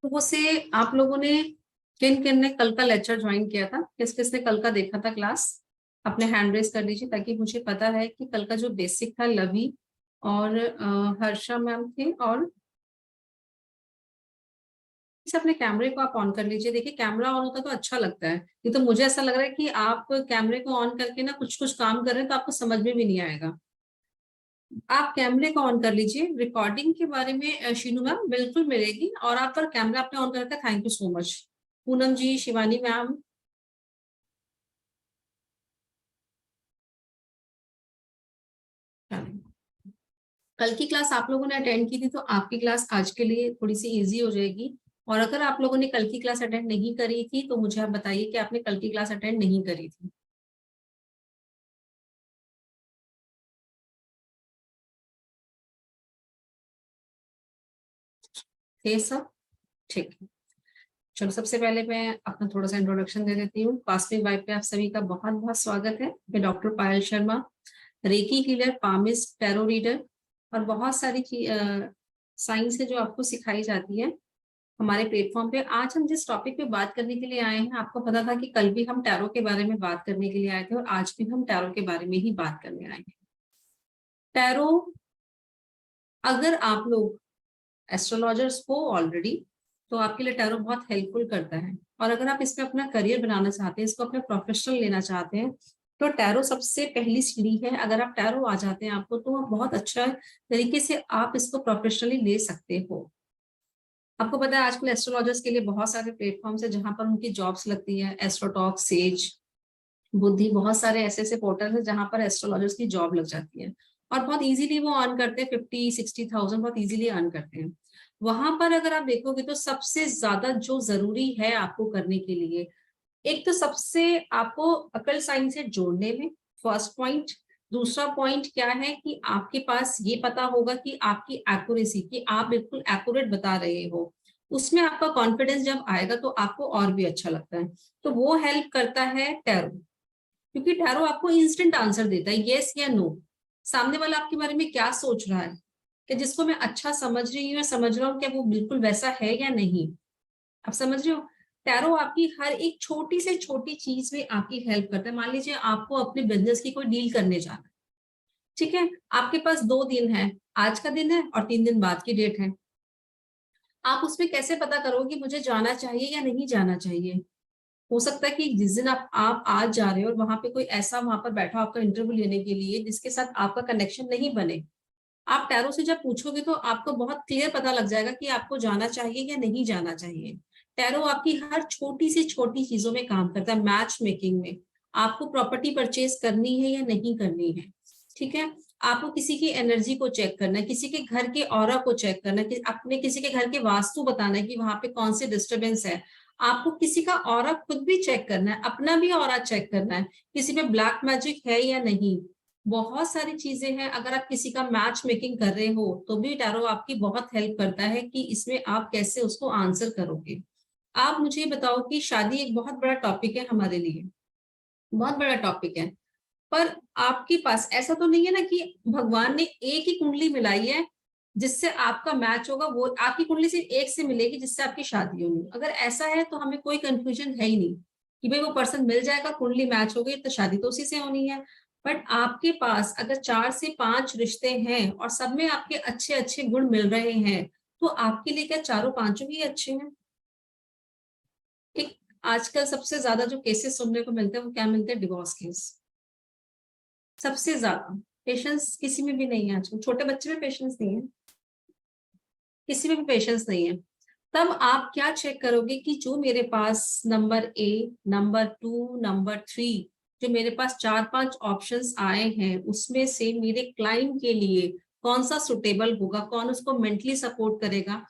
तो वो से आप लोगों ने किन किन ने कल का लेक्चर ज्वाइन किया था, किस किसने कल का देखा था क्लास, अपने हैंड रेज कर लीजिए ताकि मुझे पता है कि कल का जो बेसिक था लवी और हर्षा मैम थे। और इसे अपने कैमरे को आप ऑन कर लीजिए। देखिए कैमरा ऑन होता तो अच्छा लगता है, ये तो मुझे ऐसा लग रहा है कि आप कैमरे को ऑन करके ना कुछ कुछ काम कर रहे हैं तो आपको समझ में भी नहीं आएगा। आप कैमरे को ऑन कर लीजिए। रिकॉर्डिंग के बारे में शीनू मैम बिल्कुल मिलेगी, और आप पर कैमरा आपने ऑन करके thank you so much. Poonam ji, Shivani ma'am, कल की क्लास आप लोगों ने अटेंड की थी तो आपकी क्लास आज के लिए थोड़ी सी इजी हो जाएगी। और अगर आप लोगों ने कल की क्लास अटेंड नहीं करी थी तो मुझे आप बताइए कि आपने कल की क्लास अटेंड नहीं करी थी। थे सब ठीक है। चलो सबसे पहले मैं अपना थोड़ा सा इंट्रोडक्शन दे देती हूँ। कॉस्मिक वाइब पे आप सभी का बहुत बहुत स्वागत है। मैं doctor Payal Sharma, reiki healer, palmist, tarot reader और बहुत सारी साइंस है जो आपको सिखाई जाती है हमारे प्लेटफॉर्म पे। आज हम जिस टॉपिक पे बात करने के लिए आए हैं, आपको पता था कि कल भी हम टैरो के बारे में बात करने के लिए आए थे और आज भी हम टैरो के बारे में ही बात करने आए हैं। टैरो, अगर आप लोग एस्ट्रोलॉजर्स हो ऑलरेडी तो आपके लिए टैरो बहुत हेल्पफुल करता है। और अगर आप इसमें अपना करियर बनाना चाहते हैं, इसको अपना प्रोफेशनल लेना चाहते हैं, तो टैरो सबसे पहली सीढ़ी है। अगर आप टैरो आ जाते हैं आपको, तो बहुत अच्छा तरीके से आप इसको प्रोफेशनली ले सकते हो। आपको पता है आजकल एस्ट्रोलॉजर्स के लिए बहुत सारे प्लेटफॉर्म्स है जहां पर उनकी जॉब्स लगती है। एस्ट्रोटॉक, सेज, बुद्धि, बहुत सारे ऐसे ऐसे पोर्टल है जहां पर एस्ट्रोलॉजर्स की जॉब लग जाती है और बहुत इजीली वो अर्न करते हैं। 50-60,000 बहुत इजीली अर्न करते हैं। वहां पर अगर आप देखोगे तो सबसे ज्यादा जो जरूरी है आपको करने के लिए, एक तो सबसे आपको अकल साइंस से जोड़ने में, फर्स्ट पॉइंट। दूसरा पॉइंट क्या है कि आपके पास ये पता होगा कि आपकी एक्यूरेसी, कि आप बिल्कुल एक्यूरेट बता रहे हो, उसमें आपका कॉन्फिडेंस जब आएगा तो आपको और भी अच्छा लगता है। तो वो हेल्प करता है टैरो, क्योंकि टैरो आपको इंस्टेंट आंसर देता है, यस या नो। सामने वाला आपके बारे में क्या सोच रहा है, कि जिसको मैं अच्छा समझ रही हूँ या समझ रहा हूँ, क्या वो बिल्कुल वैसा है या नहीं। आप समझ रहे हो। टैरो आपकी हर एक छोटी से छोटी चीज में आपकी हेल्प करता है। मान लीजिए आपको अपने बिजनेस की कोई डील करने जाना है, ठीक है, आपके पास 2 दिन है, आज का दिन है और 3 दिन बाद की डेट है। आप उसमें कैसे पता करोगे कि मुझे जाना चाहिए या नहीं जाना चाहिए। हो सकता है कि जिस दिन आप आज जा रहे हो और वहां पे कोई ऐसा वहां पर बैठा आपका इंटरव्यू लेने के लिए जिसके साथ आपका कनेक्शन नहीं बने। आप टैरो से जब पूछोगे तो आपको बहुत क्लियर पता लग जाएगा कि आपको जाना चाहिए या नहीं जाना चाहिए। टैरो आपकी हर छोटी से छोटी चीजों में काम करता है। मैच मेकिंग में, आपको प्रॉपर्टी परचेज करनी है या नहीं करनी है, ठीक है, आपको किसी की एनर्जी को चेक करना है, किसी के घर के ऑरा को चेक करना है, अपने किसी के घर के वास्तु बताना है कि वहां पे कौन से डिस्टर्बेंस है। आपको किसी का ऑरा खुद भी चेक करना है, अपना भी ऑरा चेक करना है, किसी पे ब्लैक मैजिक है या नहीं। बहुत सारी चीजें हैं। अगर आप किसी का मैच मेकिंग कर रहे हो तो भी टैरो आपकी बहुत हेल्प करता है कि इसमें आप कैसे उसको आंसर करोगे। आप मुझे बताओ कि शादी एक बहुत बड़ा टॉपिक है हमारे लिए, बहुत बड़ा टॉपिक है, पर आपके पास ऐसा तो नहीं है ना कि भगवान ने एक ही कुंडली मिलाई है जिससे आपका मैच होगा, वो आपकी कुंडली सिर्फ एक से मिलेगी जिससे आपकी शादी होगी। अगर ऐसा है तो हमें कोई कंफ्यूजन है ही नहीं कि भाई वो पर्सन मिल जाएगा, कुंडली मैच हो गई तो शादी तो उसी से होनी है। बट आपके पास अगर 4 से 5 रिश्ते हैं और सब में आपके अच्छे अच्छे गुण मिल रहे हैं, तो आपके लिए क्या चारों पांचों ही अच्छे हैं। एक आजकल सबसे ज्यादा जो केसेस सुनने को मिलते हैं वो क्या मिलते हैं, डिवोर्स केस। सबसे ज्यादा पेशेंस किसी में भी नहीं है आजकल, छोटे बच्चे में पेशेंस नहीं है, किसी में भी पेशेंस नहीं है। तब आप क्या चेक करोगे कि जो मेरे पास नंबर ए, नंबर 2, नंबर 3, जो मेरे पास 4-5 ऑप्शंस आए हैं उसमें से मेरे क्लाइंट के लिए कौन सा सुटेबल होगा, कौन उसको मेंटली सपोर्ट करेगा,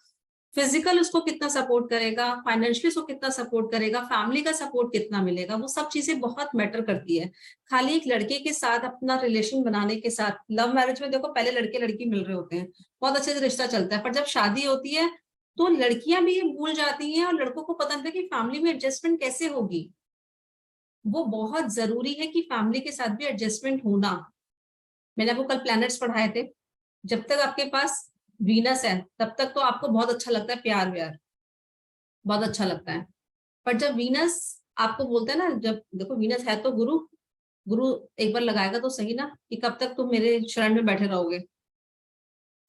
फिजिकल उसको कितना सपोर्ट करेगा, फाइनेंशियली उसको कितना सपोर्ट करेगा, फैमिली का सपोर्ट कितना मिलेगा, वो सब चीजें बहुत मैटर करती है। खाली एक लड़के के साथ अपना रिलेशन बनाने के साथ, लव मैरिज में देखो पहले लड़के लड़की मिल रहे होते हैं, बहुत अच्छे से रिश्ता चलता है, पर जब शादी होती है तो लड़कियां भी ये भूल जाती हैं और लड़कों को पता नहीं कि फैमिली में एडजस्टमेंट कैसे होगी। वो बहुत जरूरी है कि फैमिली के साथ भी एडजस्टमेंट होना। मैंने आपको कल प्लैनेट्स पढ़ाए थे। जब तक आपके पास वीनस है तब तक तो आपको बहुत अच्छा लगता है प्यार व्यार, बहुत अच्छा लगता है। पर जब वीनस आपको बोलते हैं ना, जब देखो वीनस है तो गुरु, गुरु एक बार लगाएगा तो सही ना, कि कब तक तुम मेरे शरण में बैठे रहोगे।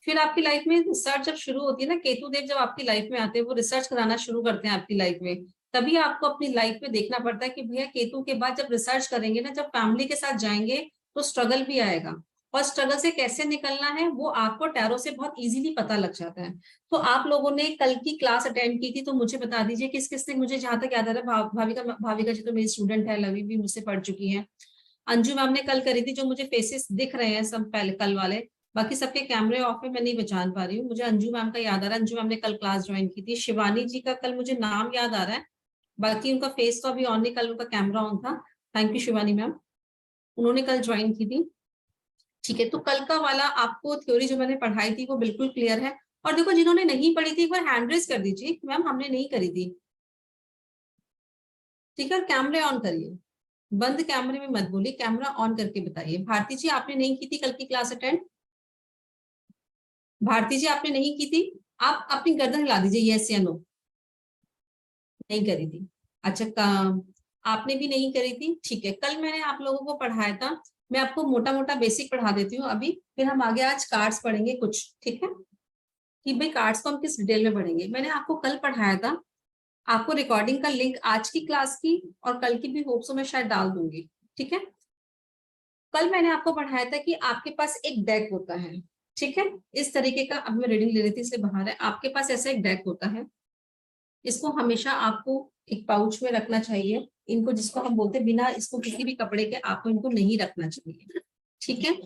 फिर आपकी लाइफ में रिसर्च जब शुरू होती है ना, केतु देव जब आपकी लाइफ में आते हैं, वो रिसर्च कराना शुरू करते हैं आपकी लाइफ में। तभी आपको अपनी लाइफ में देखना पड़ता है कि भैया केतु के बाद जब रिसर्च करेंगे ना, जब फैमिली के साथ जाएंगे तो स्ट्रगल भी आएगा, और स्ट्रगल से कैसे निकलना है वो आपको टैरो से बहुत इजीली पता लग जाता है। तो आप लोगों ने कल की क्लास अटेंड की थी, तो मुझे बता दीजिए किस किसने, मुझे जहां तक याद आ रहा है भाविका जी तो मेरी स्टूडेंट है, लवी भी मुझसे पढ़ चुकी है, अंजू मैम ने कल करी थी, जो मुझे फेसेस दिख रहे हैं सब पहले कल वाले, बाकी सबके कैमरे ऑफ है, मैं नहीं पहचान पा रही हूँ। मुझे अंजू मैम का याद आ रहा है, अंजू मैम ने कल क्लास ज्वाइन की थी। शिवानी जी का कल मुझे नाम याद आ रहा है, बाकी उनका फेस तो अभी ऑन नहीं, कल उनका कैमरा ऑन था। थैंक यू शिवानी मैम, उन्होंने कल ज्वाइन की थी। ठीक है, तो कल का वाला आपको थ्योरी जो मैंने पढ़ाई थी वो बिल्कुल क्लियर है। और देखो जिन्होंने नहीं पढ़ी थी एक बार हैंड रेज कर दीजिए, मैम हमने नहीं करी थी। ठीक है, कैमरे ऑन करिए, बंद कैमरे में मत बोलिए, कैमरा ऑन करके बताइए। भारती जी आपने नहीं की थी कल की क्लास अटेंड? भारती जी आपने नहीं की थी? आप अपनी गर्दन हिला दीजिए, यस या नो। नहीं करी थी? अच्छा, आपने भी नहीं करी थी, ठीक है। कल मैंने आप लोगों को पढ़ाया था, मैं आपको मोटा मोटा बेसिक पढ़ा देती हूँ अभी, फिर हम आगे आज कार्ड्स पढ़ेंगे कुछ, ठीक है, कि भाई कार्ड्स को हम किस डिटेल में पढ़ेंगे। मैंने आपको कल पढ़ाया था, आपको रिकॉर्डिंग का लिंक आज की क्लास की और कल की भी होप्स मैं शायद डाल दूंगी, ठीक है। कल मैंने आपको पढ़ाया था कि आपके पास एक डेक होता है, ठीक है, इस तरीके का। अब मैं रीडिंग ले रही थी इसलिए बाहर है, आपके पास ऐसा एक डेक होता है, इसको हमेशा आपको एक पाउच में रखना चाहिए, इनको जिसको हम बोलते हैं बिना इसको किसी भी कपड़े के आपको इनको नहीं रखना चाहिए, ठीक है।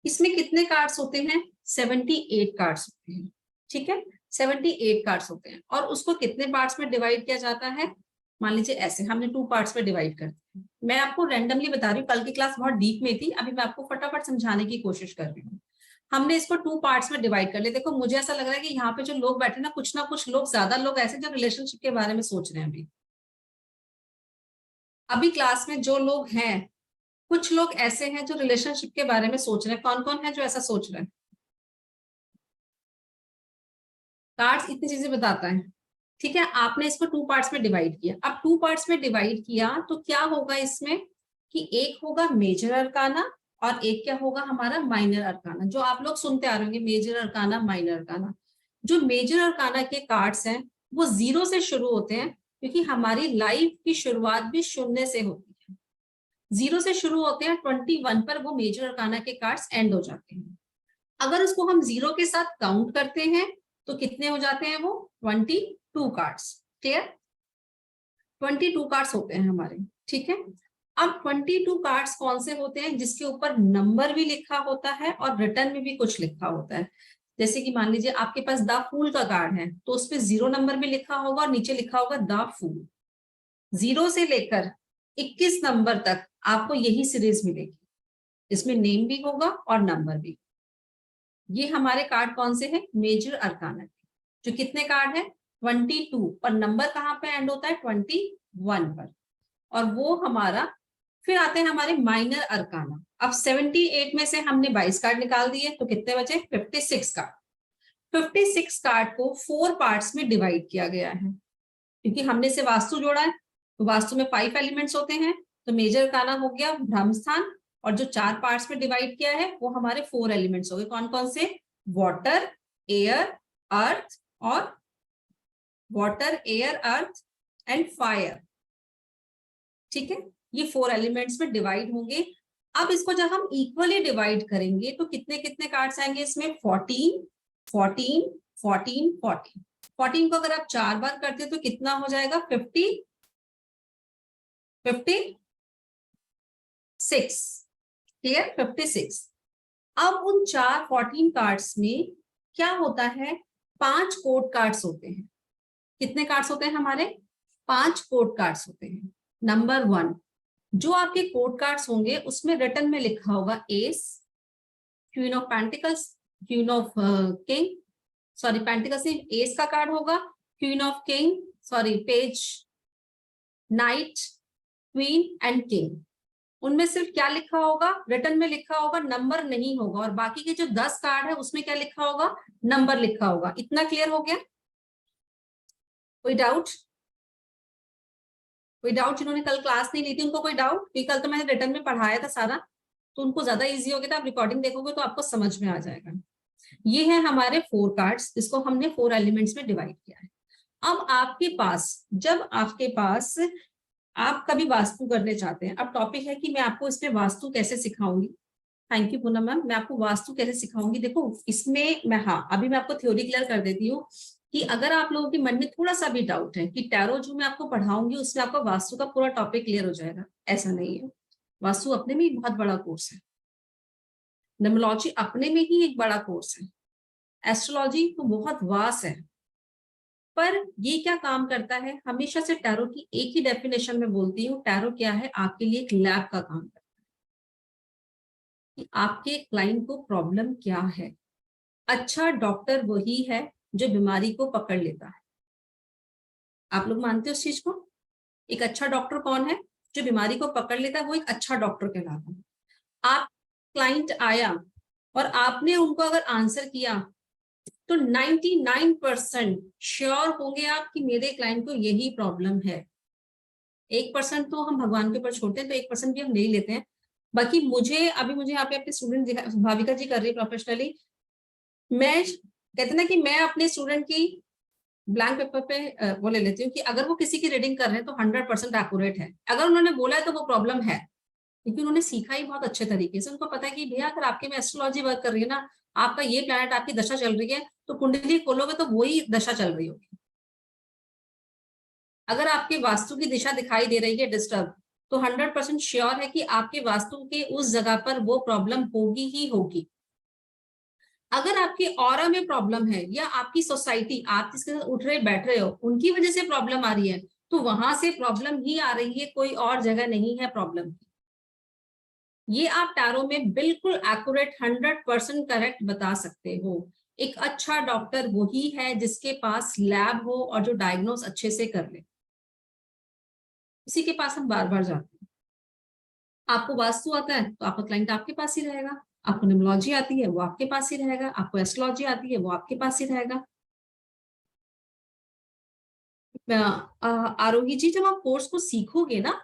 इसमें कितने कार्ड्स होते हैं? 78 कार्ड्स होते हैं, ठीक है, 78 कार्ड्स होते हैं। और उसको कितने पार्ट्स में डिवाइड किया जाता है? मान लीजिए ऐसे हमने 2 पार्ट्स में डिवाइड करते हैं। मैं आपको रैंडमली बता रही हूँ, कल की क्लास बहुत डीप में थी, अभी मैं आपको फटाफट समझाने की कोशिश कर रही हूँ। हमने इसको 2 पार्ट्स में डिवाइड कर लिया। देखो मुझे ऐसा लग रहा है कि यहाँ पे जो लोग बैठे ना कुछ लोग, ज्यादा लोग ऐसे जो रिलेशनशिप के बारे में सोच रहे हैं। अभी अभी क्लास में जो लोग हैं, कुछ लोग ऐसे हैं जो रिलेशनशिप के बारे में सोच रहे हैं। कौन कौन है जो ऐसा सोच रहे हैं? कार्ड्स इतनी चीजें बताता है, ठीक है। आपने इसको 2 पार्ट्स में डिवाइड किया। अब 2 पार्ट्स में डिवाइड किया तो क्या होगा इसमें, कि एक होगा मेजर अरकाना और एक क्या होगा हमारा माइनर अरकाना, जो आप लोग सुनते आ रहे होंगे मेजर अरकाना माइनर अरकाना। जो मेजर अरकाना के कार्ड्स हैं वो 0 से शुरू होते हैं, क्योंकि हमारी लाइफ की शुरुआत भी शून्य से होती है। 0 से शुरू होते हैं, 21 पर वो मेजर अरकाना के कार्ड्स एंड हो जाते हैं। अगर उसको हम 0 के साथ काउंट करते हैं तो कितने हो जाते हैं वो? 22 कार्ड्स। क्लियर? 22 कार्ड्स होते हैं हमारे, ठीक है। अब 22 कार्ड्स कौन से होते हैं? जिसके ऊपर नंबर भी लिखा होता है और रिटर्न में भी कुछ लिखा होता है। जैसे कि मान लीजिए आपके पास द फूल का कार्ड है, तो उस पर 0 नंबर भी लिखा होगा और नीचे लिखा होगा द फूल। 0 से लेकर 21 नंबर तक आपको यही सीरीज मिलेगी, इसमें नेम भी होगा और नंबर भी। ये हमारे कार्ड कौन से हैं? मेजर अरकाना के। जो कितने कार्ड है? 22 पर नंबर कहाँ पे एंड होता है? 21 पर। और वो हमारा, फिर आते हैं हमारे माइनर अरकाना। अब 78 में से हमने 22 कार्ड निकाल दिए, तो कितने बचे? 56 कार्ड। 56 कार्ड को 4 पार्ट्स में डिवाइड किया गया है, क्योंकि हमने से वास्तु जोड़ा है, तो वास्तु में 5 एलिमेंट्स होते हैं। तो मेजर अरकाना हो गया ब्रह्म स्थान, और जो 4 पार्ट्स में डिवाइड किया है वो हमारे 4 एलिमेंट्स हो गए। कौन कौन से? वाटर, एयर, अर्थ और water, air, earth and fire, ठीक है। ये 4 एलिमेंट्स में डिवाइड होंगे। अब इसको जब हम इक्वली डिवाइड करेंगे तो कितने कितने कार्ड्स आएंगे इसमें? 14, 14, 14, 14। 14 को अगर आप 4 बार करते हो तो कितना हो जाएगा? 50, 56। क्लियर? 56। अब उन 14 कार्ड्स में क्या होता है? 5 कोड कार्ड्स होते हैं। कितने कार्ड्स होते हैं हमारे? 5 कोड कार्ड्स होते हैं। नंबर 1, जो आपके कोड कार्ड्स होंगे उसमें रिटर्न में लिखा होगा S, queen of pentacles, queen of king, sorry pentacles नहीं, एस का कार्ड होगा, queen of king, sorry page, night, queen and king. उनमें सिर्फ क्या लिखा होगा? रिटर्न में लिखा होगा, नंबर नहीं होगा। और बाकी के जो 10 कार्ड है उसमें क्या लिखा होगा? नंबर लिखा होगा। इतना क्लियर हो गया? कोई डाउट? कोई डाउट? जिन्होंने कल क्लास नहीं ली थी उनको कोई डाउट? क्योंकि कल तो मैंने रिटर्न में पढ़ाया था सारा, तो उनको ज्यादा इजी हो गया था। आप रिकॉर्डिंग देखोगे तो आपको समझ में आ जाएगा। ये है हमारे 4 कार्ड्स, जिसको हमने 4 एलिमेंट्स में डिवाइड किया है। अब आपके पास, जब आपके पास आप कभी वास्तु करने चाहते हैं, अब टॉपिक है कि मैं आपको इसमें वास्तु कैसे सिखाऊंगी। थैंक यू पूनम मैम, मैं आपको वास्तु कैसे सिखाऊंगी। देखो इसमें मैं, हाँ अभी मैं आपको थ्योरी क्लियर कर देती हूँ कि अगर आप लोगों के मन में थोड़ा सा भी डाउट है कि टैरो जो मैं आपको पढ़ाऊंगी उसमें आपका वास्तु का पूरा टॉपिक क्लियर हो जाएगा, ऐसा नहीं है। वास्तु अपने में एक बहुत बड़ा कोर्स है, न्यूमरोलॉजी अपने में ही एक बड़ा कोर्स है, एस्ट्रोलॉजी तो बहुत वास्ट है। पर ये क्या काम करता है, हमेशा से टैरो की एक ही डेफिनेशन में बोलती हूँ, टैरो क्या है आपके लिए, एक लैब का काम करता है कि आपके क्लाइंट को प्रॉब्लम क्या है। अच्छा डॉक्टर वही है जो बीमारी को पकड़ लेता है। आप लोग मानते हो उस चीज को? एक अच्छा डॉक्टर कौन है? जो बीमारी को पकड़ लेता है, वो एक अच्छा डॉक्टर कहलाता है। आप, क्लाइंट आया और आपने उनको अगर आंसर किया तो 99% श्योर होंगे आप कि मेरे क्लाइंट को यही प्रॉब्लम है। 1% तो हम भगवान के ऊपर छोड़ते हैं, तो 1% भी हम नहीं लेते हैं। बाकी मुझे यहाँ पे अपने स्टूडेंट भाविका जी कर रही है प्रोफेशनली, मैं कहते ना कि मैं अपने स्टूडेंट की ब्लैंक पेपर पे वो ले लेती हूँ कि अगर वो किसी की रीडिंग कर रहे हैं तो 100% एक्यूरेट है। अगर उन्होंने बोला है तो वो प्रॉब्लम है, क्योंकि उन्होंने सीखा ही बहुत अच्छे तरीके से। उनको पता है कि भैया अगर आपके में एस्ट्रोलॉजी वर्क कर रही है ना, आपका ये प्लैनेट आपकी दशा चल रही है, तो कुंडली खोलोगे तो वही दशा चल रही होगी। अगर आपके वास्तु की दिशा दिखाई दे रही है डिस्टर्ब, तो 100% श्योर है कि आपके वास्तु के उस जगह पर वो प्रॉब्लम होगी ही होगी। अगर आपके ऑरा में प्रॉब्लम है या आपकी सोसाइटी, आप जिसके साथ उठ रहे बैठ रहे हो उनकी वजह से प्रॉब्लम आ रही है, तो वहां से प्रॉब्लम ही आ रही है, कोई और जगह नहीं है प्रॉब्लम की। ये आप टैरो में बिल्कुल एक्यूरेट 100% करेक्ट बता सकते हो। एक अच्छा डॉक्टर वही है जिसके पास लैब हो और जो डायग्नोस अच्छे से कर ले, इसी के पास हम बार बार जाते हैं। आपको वास्तु आता है तो आपका क्लाइंट आपके पास ही रहेगा, आपको न्यूमरोलॉजी आती है वो आपके पास ही रहेगा, आपको एस्ट्रोलॉजी आती है वो आपके पास ही रहेगा। आरोही जी, जब आप कोर्स को सीखोगे ना,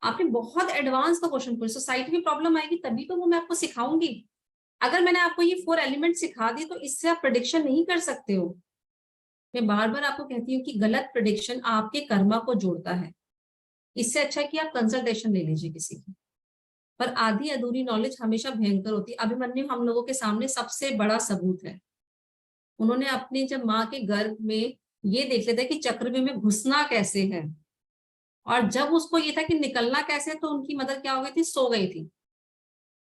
आपने बहुत एडवांस का क्वेश्चन पूछा, सोसाइटी में प्रॉब्लम आएगी तभी तो वो मैं आपको सिखाऊंगी। अगर मैंने आपको ये 4 एलिमेंट सिखा दी तो इससे आप प्रिडिक्शन नहीं कर सकते हो। मैं बार बार आपको कहती हूँ कि गलत प्रिडिक्शन आपके कर्मा को जोड़ता है। इससे अच्छा है कि आप कंसल्टेशन ले लीजिए किसी की। पर आधी अधूरी नॉलेज हमेशा भयंकर होती है। अभिमन्यु हम लोगों के सामने सबसे बड़ा सबूत है। उन्होंने अपनी जब माँ के गर्भ में ये देख लिया था कि चक्रव्यूह में घुसना कैसे है, और जब उसको ये था कि निकलना कैसे, तो उनकी मदर क्या हो गई थी, सो गई थी।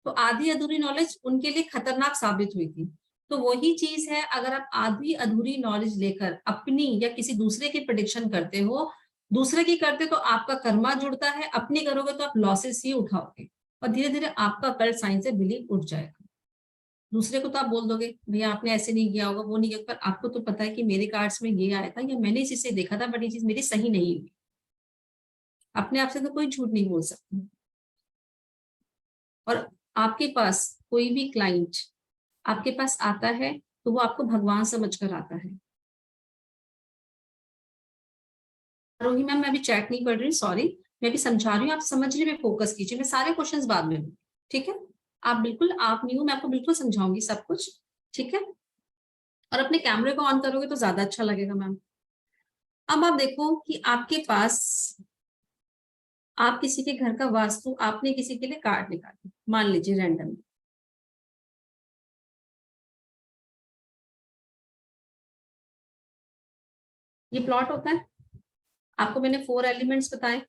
तो आधी अधूरी नॉलेज उनके लिए खतरनाक साबित हुई थी। तो वही चीज है, अगर आप आधी अधूरी नॉलेज लेकर अपनी या किसी दूसरे की प्रिडिक्शन करते हो, दूसरे की करते तो आपका कर्मा जुड़ता है, अपनी करोगे तो आप लॉसेस ही उठाओगे और धीरे धीरे आपका कल साइन से बिलीव उठ जाएगा। दूसरे को तो आप बोल दोगे भैया आपने ऐसे नहीं किया होगा, वो नहीं किया, पर आपको तो पता है कि मेरे कार्ड्स में ये आया था या मैंने इस चीज से देखा था, बट ये चीज मेरी सही नहीं हुई। अपने आप से तो कोई झूठ नहीं बोल सकता। और आपके पास कोई भी क्लाइंट आपके पास आता है तो वो आपको भगवान समझकर आता है। रोही मैम, मैं अभी चैट नहीं पढ़ रही, सॉरी, मैं भी समझा रही हूँ, आप समझने में फोकस कीजिए, मैं सारे क्वेश्चंस बाद में दूँ, ठीक है? आप बिल्कुल, आप नहीं हो, मैं आपको बिल्कुल समझाऊंगी सब कुछ, ठीक है? और अपने कैमरे को ऑन करोगे तो ज्यादा अच्छा लगेगा मैम। अब आप देखो कि आपके पास, आप किसी के घर का वास्तु, आपने किसी के लिए कार्ड निकाली, मान लीजिए रैंडम, ये प्लॉट होता है। आपको मैंने 4 एलिमेंट्स बताए,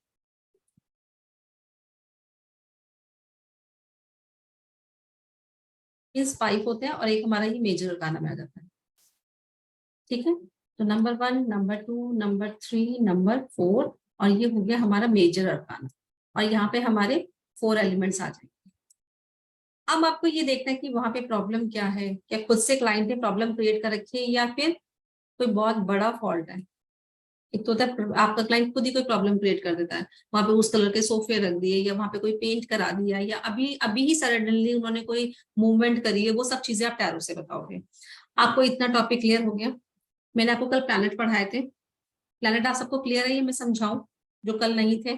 इस 5 होते हैं और एक हमारा ही मेजर अरकाना में आ जाता है, ठीक है? तो नंबर 1, नंबर 2, नंबर 3, नंबर 4, और ये हो गया हमारा मेजर अरकाना, और यहाँ पे हमारे 4 एलिमेंट्स आ जाएंगे। अब आपको ये देखना है कि वहां पे प्रॉब्लम क्या है, क्या खुद से क्लाइंट ने प्रॉब्लम क्रिएट कर रखी है या फिर कोई बहुत बड़ा फॉल्ट है। एक तो होता है आपका क्लाइंट खुद ही कोई प्रॉब्लम क्रिएट कर देता है, वहां पे उस कलर के सोफे रख दिए, या वहां पे कोई पेंट करा दिया, या अभी अभी ही सडनली उन्होंने कोई मूवमेंट करी है, वो सब चीजें आप टैरो से बताओगे। आपको इतना टॉपिक क्लियर हो गया? मैंने आपको कल प्लैनेट पढ़ाए थे, प्लैनेट आप सबको क्लियर है? ये मैं समझाऊं जो कल नहीं थे?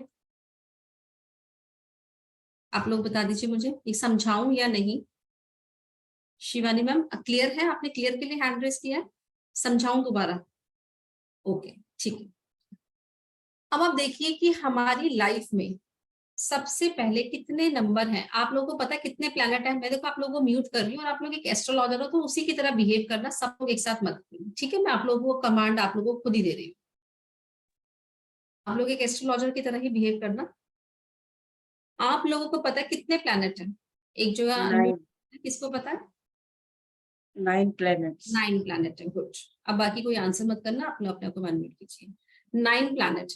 आप लोग बता दीजिए मुझे, ये समझाऊं या नहीं? शिवानी मैम क्लियर है? आपने क्लियर के लिए हैंड रेस किया है? समझाऊं दोबारा? ओके ठीक है। अब आप देखिए कि हमारी लाइफ में सबसे पहले कितने नंबर हैं? आप लोगों को पता है कितने प्लैनेट हैं? मैं देखो आप लोगों को म्यूट कर रही हूँ, और आप लोग एक एस्ट्रोलॉजर हो तो उसी की तरह बिहेव करना, सब लोग एक साथ मत करिए, ठीक है? मैं आप लोगों को कमांड आप लोगों को खुद ही दे रही हूँ, आप लोग एक एस्ट्रोलॉजर की तरह ही बिहेव करना। आप लोगों को पता है कितने प्लैनेट हैं? एक जो है अनम्यूट, 9 किसको पता है? 9 planets. 9 प्लैनेट है, गुड। अब बाकी कोई आंसर मत करना, अपने अपने को अनम्यूट कीजिए। 9 प्लैनेट,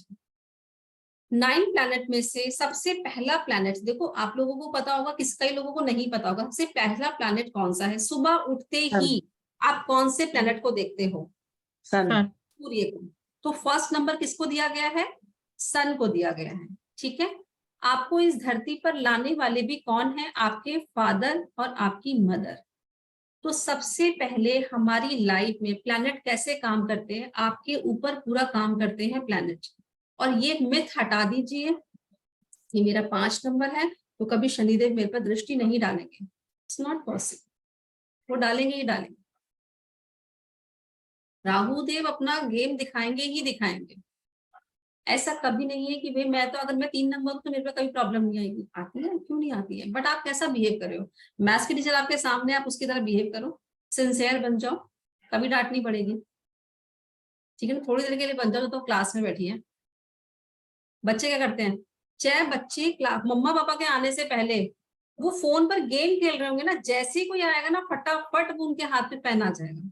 9 प्लैनेट में से सबसे पहला प्लैनेट, देखो आप लोगों को पता होगा, किस कई लोगों को नहीं पता होगा, सबसे पहला प्लैनेट कौन सा है? सुबह उठते Sun. ही आप कौन से प्लैनेट को देखते हो? Sun. सूर्य को। तो फर्स्ट नंबर किसको दिया गया है? सन को दिया गया है, ठीक है? आपको इस धरती पर लाने वाले भी कौन है? आपके फादर और आपकी मदर। तो सबसे पहले हमारी लाइफ में प्लैनेट कैसे काम करते हैं? आपके ऊपर पूरा काम करते हैं प्लैनेट। और ये मिथ हटा दीजिए, ये मेरा 5 नंबर है तो कभी शनिदेव मेरे पर दृष्टि नहीं डालेंगे, इट्स नॉट पॉसिबल। वो डालेंगे ही डालेंगे, राहु देव अपना गेम दिखाएंगे ही दिखाएंगे। ऐसा कभी नहीं है कि भाई मैं तो, अगर मैं 3 नंबर हूं तो मेरे पे कभी प्रॉब्लम नहीं आएगी। आती है, क्यों नहीं आती है? बट आप कैसा बिहेव कर रहे हो? मैथ्स की टीचर आपके सामने, आप उसकी तरह बिहेव करो, सिंसियर बन जाओ, कभी डांट नहीं पड़ेगी, ठीक है ना? थोड़ी देर के लिए बन जाओ तो क्लास में बैठी है। बच्चे क्या करते हैं? चाहे बच्चे क्लास मम्मा पापा के आने से पहले वो फोन पर गेम खेल रहे होंगे ना, जैसे ही कोई आएगा ना फटाफट वो उनके हाथ में पेन आ जाएगा,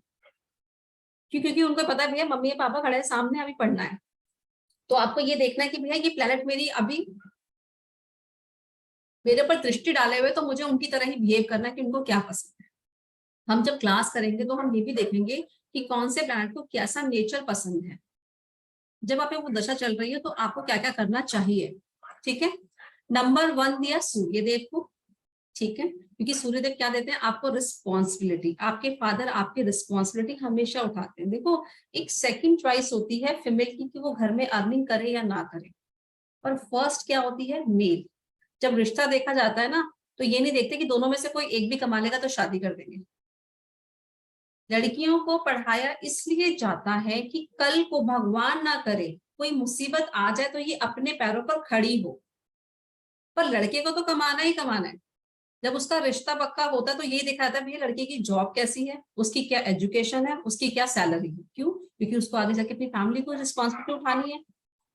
क्योंकि उनको पता है भैया मम्मी पापा खड़े हैं सामने, अभी पढ़ना है। तो आपको ये देखना है कि भैया ये प्लेनेट मेरी अभी मेरे पर दृष्टि डाले हुए, तो मुझे उनकी तरह ही बिहेव करना है कि उनको क्या पसंद है। हम जब क्लास करेंगे तो हम ये भी देखेंगे कि कौन से प्लेनेट को कैसा नेचर पसंद है। जब आप वो दशा चल रही है तो आपको क्या क्या करना चाहिए, ठीक है? नंबर 1 दिया सूर्यदेव को, ठीक है? क्योंकि सूर्यदेव क्या देते हैं आपको? रिस्पॉन्सिबिलिटी। आपके फादर आपकी रिस्पॉन्सिबिलिटी हमेशा उठाते हैं। देखो एक सेकंड चॉइस होती है फीमेल की कि वो घर में अर्निंग करे या ना करे, और फर्स्ट क्या होती है? मेल। जब रिश्ता देखा जाता है ना, तो ये नहीं देखते कि दोनों में से कोई एक भी कमा लेगा तो शादी कर देंगे। लड़कियों को पढ़ाया इसलिए जाता है कि कल को भगवान ना करे कोई मुसीबत आ जाए तो ये अपने पैरों पर खड़ी हो। पर लड़के को तो कमाना ही कमाना है। जब उसका रिश्ता पक्का होता है तो ये दिखाता है भैया लड़के की जॉब कैसी है, उसकी क्या एजुकेशन है, उसकी क्या सैलरी है। क्यों? क्योंकि उसको आगे जाके अपनी फैमिली को रिस्पॉन्सिबिलिटी उठानी है।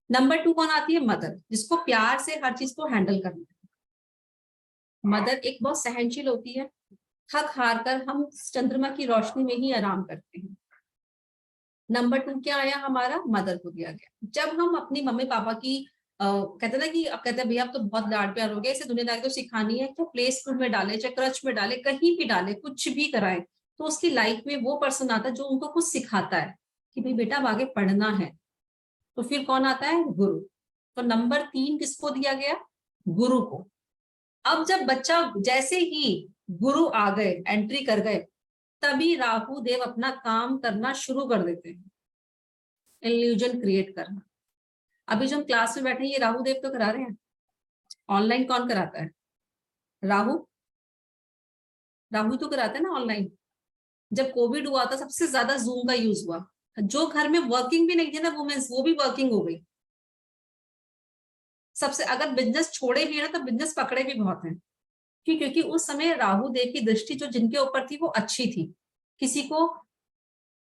नंबर 2 कौन आती है? मदर, जिसको प्यार से हर चीज को हैंडल करना है। मदर एक बहुत सहनशील होती है, थक हार कर हम चंद्रमा की रोशनी में ही आराम करते हैं। नंबर 2 क्या आया हमारा? मदर को दिया गया। जब हम अपनी मम्मी पापा की कहते ना कि अब कहते हैं भैया अब तो बहुत लाड प्यार हो गया, इसे दुनियादारी तो सिखानी है, तो प्ले स्कूल में डाले, चाहे क्रच में डाले, कहीं भी डाले, कुछ भी कराए, तो उसकी लाइफ में वो पर्सन आता है जो उनको कुछ सिखाता है कि भाई बेटा अब आगे पढ़ना है। तो फिर कौन आता है? गुरु। तो नंबर 3 किसको दिया गया? गुरु को। अब जब बच्चा जैसे ही गुरु आ गए, एंट्री कर गए, तभी राहु देव अपना काम करना शुरू कर देते हैं, इल्यूजन क्रिएट करना। अभी जो हम क्लास में बैठे हैं ये राहु देव तो करा रहे हैं। ऑनलाइन कौन कराता है? राहु। राहु तो कराता है ना ऑनलाइन। जब कोविड हुआ था सबसे ज्यादा जूम का यूज हुआ, जो घर में वर्किंग भी नहीं थी ना वुमेन्स, वो भी वर्किंग हो गई सबसे। अगर बिजनेस छोड़े भी है ना तो बिजनेस पकड़े भी बहुत हैं। क्यों? क्योंकि उस समय राहु देव की दृष्टि जो जिनके ऊपर थी वो अच्छी थी। किसी को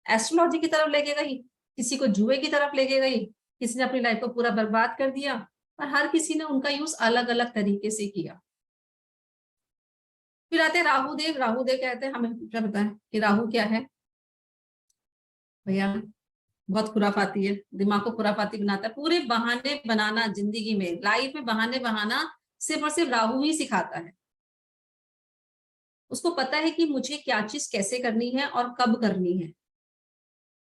एस्ट्रोलॉजी की तरफ लेके गई, किसी को जुए की तरफ लेके गई, किसी ने अपनी लाइफ को पूरा बर्बाद कर दिया, और हर किसी ने उनका यूज अलग अलग तरीके से किया। फिर आते हैं राहु देव। राहु देव कहते हैं, हमें क्या पता है कि राहु क्या है भैया? बहुत खुराफाती है, दिमाग को खुराफाती बनाता है, पूरे बहाने बनाना जिंदगी में, लाइफ में बहाने बहाना सिर्फ और सिर्फ राहु ही सिखाता है। उसको पता है कि मुझे क्या चीज कैसे करनी है और कब करनी है,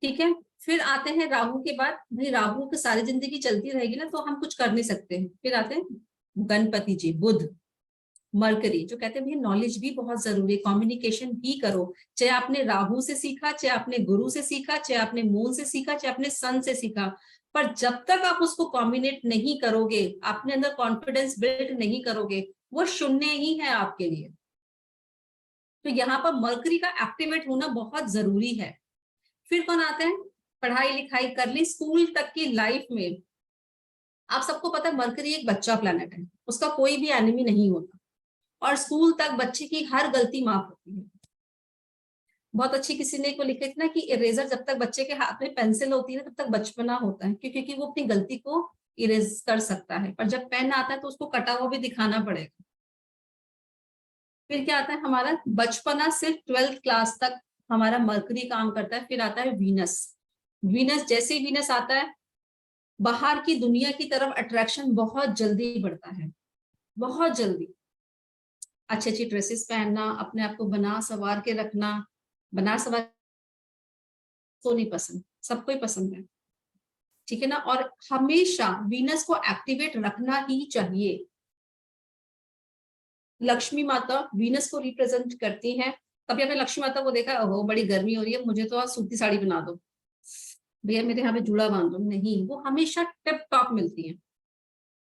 ठीक है? फिर आते हैं राहु के बाद, भाई राहु की सारी जिंदगी चलती रहेगी ना तो हम कुछ कर नहीं सकते हैं। फिर आते हैं गणपति जी, बुध। मरकरी, जो कहते हैं भैया नॉलेज भी बहुत जरूरी है, कम्युनिकेशन भी करो, चाहे आपने राहु से सीखा, चाहे आपने गुरु से सीखा, चाहे आपने मून से सीखा, चाहे आपने सन से सीखा, पर जब तक आप उसको कम्युनिकेट नहीं करोगे, अपने अंदर कॉन्फिडेंस बिल्ड नहीं करोगे, वो शून्य ही है आपके लिए। तो यहाँ पर मरकरी का एक्टिवेट होना बहुत जरूरी है। फिर कौन आते हैं, पढ़ाई लिखाई कर ली, स्कूल तक की लाइफ में आप सबको पता है मरकरी एक बच्चा प्लैनेट है, उसका कोई भी एनिमी नहीं होता, और स्कूल तक बच्चे की हर गलती माफ होती है। बहुत अच्छी किसी ने को लिखा था ना कि इरेजर जब तक बच्चे के हाथ में पेंसिल होती है तब तक बचपना होता है, क्योंकि वो अपनी गलती को इरेज कर सकता है, पर जब पेन आता है तो उसको कटा हुआ भी दिखाना पड़ेगा। फिर क्या आता है हमारा बचपना, सिर्फ 12th क्लास तक हमारा मरकरी काम करता है। फिर आता है वीनस। वीनस, जैसे ही वीनस आता है, बाहर की दुनिया की तरफ अट्रैक्शन बहुत जल्दी बढ़ता है, बहुत जल्दी। अच्छी अच्छी ड्रेसेस पहनना, अपने आप को बना सवार के रखना, बना सवार को नहीं पसंद, सबको ही पसंद है, ठीक है ना। और हमेशा वीनस को एक्टिवेट रखना ही चाहिए। लक्ष्मी माता वीनस को रिप्रेजेंट करती हैं। कभी आपने लक्ष्मी माता को देखा, ओहो बड़ी गर्मी हो रही है, मुझे तो आज सूती साड़ी बना दो, भैया मेरे यहाँ पे जूड़ा बांध दो, नहीं, वो हमेशा टिप टॉप मिलती है।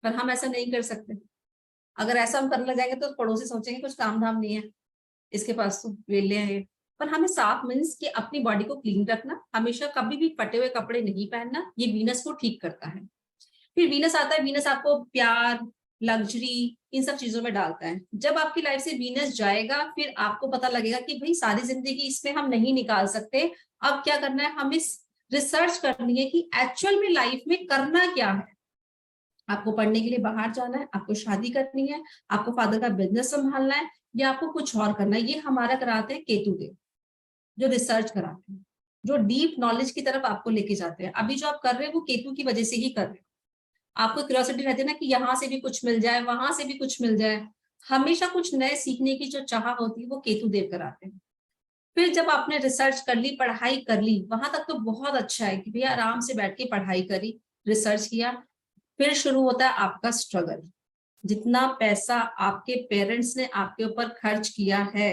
पर हम ऐसा नहीं कर सकते। अगर ऐसा हम करने लग जाएंगे तो पड़ोसी सोचेंगे कुछ काम धाम नहीं है इसके पास, तो वेले हैं ये। पर हमें साफ मीन्स कि अपनी बॉडी को क्लीन रखना, हमेशा कभी भी फटे हुए कपड़े नहीं पहनना, ये वीनस को ठीक करता है। फिर वीनस आता है, वीनस आपको प्यार, लग्जरी, इन सब चीजों में डालता है। जब आपकी लाइफ से वीनस जाएगा, फिर आपको पता लगेगा कि भाई सारी जिंदगी इसमें हम नहीं निकाल सकते। अब क्या करना है, हमें रिसर्च करनी है कि एक्चुअल में लाइफ में करना क्या है। आपको पढ़ने के लिए बाहर जाना है, आपको शादी करनी है, आपको फादर का बिजनेस संभालना है, या आपको कुछ और करना है। ये हमारा कराते हैं केतु देव, जो रिसर्च कराते हैं, जो डीप नॉलेज की तरफ आपको लेके जाते हैं। अभी जो आप कर रहे हैं वो केतु की वजह से ही कर रहे हैं। आपको क्यूरियोसिटी रहती है ना कि यहाँ से भी कुछ मिल जाए, वहां से भी कुछ मिल जाए, हमेशा कुछ नए सीखने की जो चाह होती है वो केतु देव कराते हैं। फिर जब आपने रिसर्च कर ली, पढ़ाई कर ली, वहां तक तो बहुत अच्छा है कि भैया आराम से बैठ के पढ़ाई करी, रिसर्च किया। फिर शुरू होता है आपका स्ट्रगल। जितना पैसा आपके पेरेंट्स ने आपके ऊपर खर्च किया है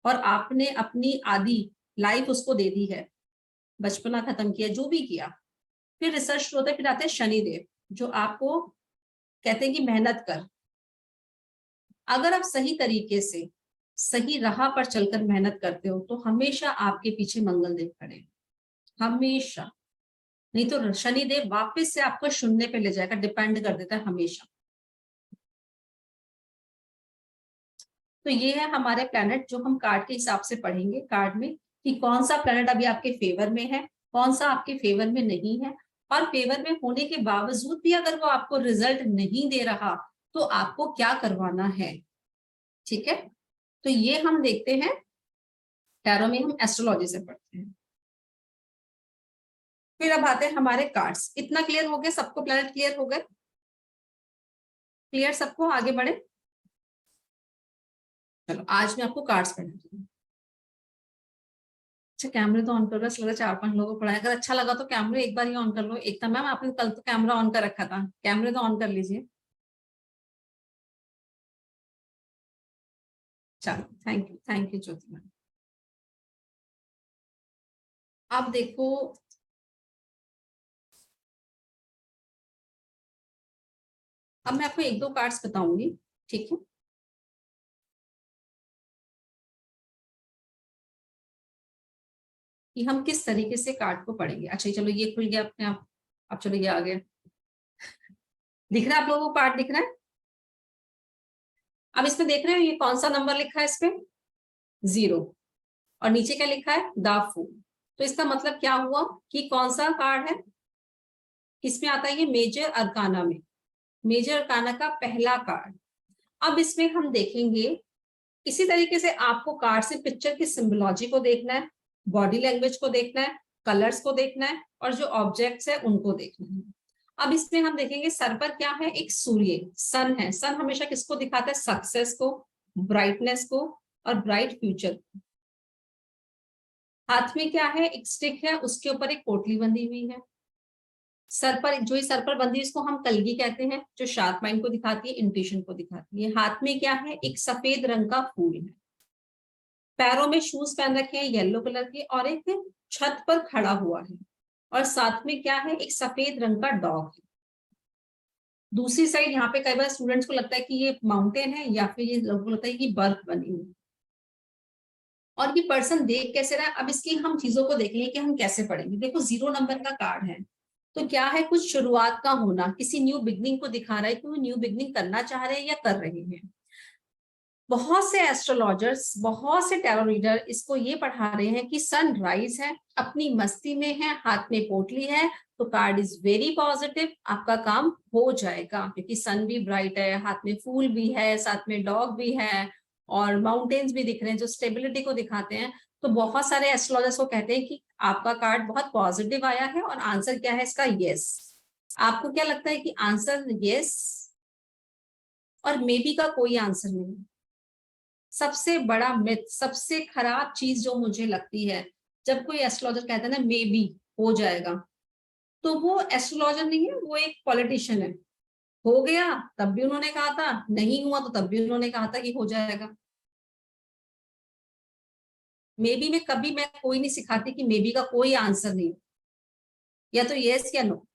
और आपने अपनी आधी लाइफ उसको दे दी है, बचपना खत्म किया, जो भी किया, फिर रिसर्च शुरू होता है। फिर आते हैं शनिदेव, जो आपको कहते हैं कि मेहनत कर। अगर आप सही तरीके से सही राह पर चलकर मेहनत करते हो तो हमेशा आपके पीछे मंगल देव खड़े हैं, हमेशा। नहीं तो शनिदेव वापस से आपको शून्य पे ले जाएगा, डिपेंड कर देता है हमेशा। तो ये है हमारे प्लैनेट, जो हम कार्ड के हिसाब से पढ़ेंगे कार्ड में कि कौन सा प्लैनेट अभी आपके फेवर में है, कौन सा आपके फेवर में नहीं है। और फेवर में होने के बावजूद भी अगर वो आपको रिजल्ट नहीं दे रहा तो आपको क्या करवाना है, ठीक है। तो ये हम देखते हैं, टैरो में हम एस्ट्रोलॉजी से पढ़ते हैं। फिर अब आते हैं हमारे कार्ड्स। इतना क्लियर हो गया सबको, प्लैनेट क्लियर हो गए, क्लियर सबको, आगे बढ़े। चलो आज मैं आपको कार्ड्स पढ़ाती हूँ। अच्छा कैमरे तो ऑन कर रहा है, लगा 4-5 लोगों को पढ़ाया। अगर अच्छा लगा तो कैमरे एक बार ही ऑन कर लो। एकता मैम आपने कल तो कैमरा ऑन कर रखा था, कैमरे तो ऑन कर लीजिए। चलो थैंक यू ज्योति मैम। अब देखो, अब मैं आपको 1-2 कार्ड्स बताऊंगी, ठीक है। कि हम किस तरीके से कार्ड को पढ़ेंगे। अच्छा चलो ये खुल गया अपने आप। अब चलो ये आ गया, दिख रहा है आप लोगों को कार्ड दिख रहा है। अब इसमें देख रहे हो ये कौन सा नंबर लिखा है इस पे, 0, और नीचे क्या लिखा है, द फूल। तो इसका मतलब क्या हुआ कि कौन सा कार्ड है, किसमें आता है, ये मेजर अरकाना में, मेजर अरकाना का पहला कार्ड। अब इसमें हम देखेंगे, इसी तरीके से आपको कार्ड से पिक्चर की सिंबोलॉजी को देखना है, बॉडी लैंग्वेज को देखना है, कलर्स को देखना है, और जो ऑब्जेक्ट्स है उनको देखना है। अब इसमें हम देखेंगे सर पर क्या है, एक सूर्य, सन है। सन हमेशा किसको दिखाता है, सक्सेस को, ब्राइटनेस को, और ब्राइट फ्यूचर। हाथ में क्या है, एक स्टिक है, उसके ऊपर एक पोटली बंधी हुई है। सर पर जो सर पर बंदी इसको हम कलगी कहते हैं, जो शार्प माइंड को दिखाती है, इंट्यूशन को दिखाती है। हाथ में क्या है, एक सफेद रंग का फूल है। पैरों में शूज पहन रखे हैं येलो कलर के, और एक छत पर खड़ा हुआ है, और साथ में क्या है, एक सफेद रंग का डॉग है। दूसरी साइड यहाँ पे कई बार स्टूडेंट्स को लगता है कि ये माउंटेन है, या फिर ये लोगों को लगता है कि बर्फ बनी हुई। और ये पर्सन देख कैसे रहा है, अब इसकी हम चीजों को देख लें कि हम कैसे पढ़ेंगे। देखो 0 नंबर का कार्ड है, तो क्या है, कुछ शुरुआत का होना, किसी न्यू बिगनिंग को दिखा रहा है कि वो न्यू बिगनिंग करना चाह रहे हैं या कर रहे हैं। बहुत से एस्ट्रोलॉजर्स, बहुत से टैरो रीडर इसको ये पढ़ा रहे हैं कि सनराइज है, अपनी मस्ती में है, हाथ में पोटली है, तो कार्ड इज वेरी पॉजिटिव, आपका काम हो जाएगा, क्योंकि सन भी ब्राइट है, हाथ में फूल भी है, साथ में डॉग भी है, और माउंटेन्स भी दिख रहे हैं जो स्टेबिलिटी को दिखाते हैं। तो बहुत सारे एस्ट्रोलॉजर्स को कहते हैं कि आपका कार्ड बहुत पॉजिटिव आया है, और आंसर क्या है इसका, यस। आपको क्या लगता है कि आंसर यस और मे बी का कोई आंसर नहीं? सबसे बड़ा मिथ, सबसे खराब चीज जो मुझे लगती है, जब कोई एस्ट्रोलॉजर कहता है ना मे बी हो जाएगा, तो वो एस्ट्रोलॉजर नहीं है, वो एक पॉलिटिशियन है। हो गया तब भी उन्होंने कहा था, नहीं हुआ तो तब भी उन्होंने कहा था कि हो जाएगा। मे बी में कभी मैं कोई नहीं सिखाती कि मे बी का कोई आंसर नहीं, या तो यस या नो।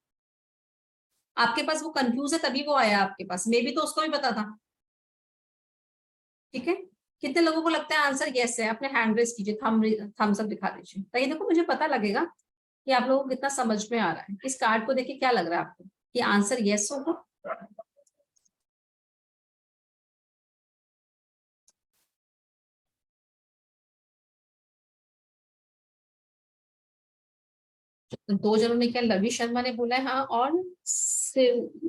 आपके पास वो कंफ्यूज है तभी वो आया आपके पास, मे बी तो उसको भी पता था। ठीक है, कितने लोगों को लगता है आंसर यस है? अपने हैंड रेस कीजिए, थम्स अप दिखा दीजिए, ताकि देखो मुझे पता लगेगा कि आप लोगों को कितना समझ में आ रहा है। इस कार्ड को देखिए क्या लग रहा है आपको कि आंसर यस होगा? तो 2 जनों ने क्या, रवि शर्मा ने बोला है हाँ, और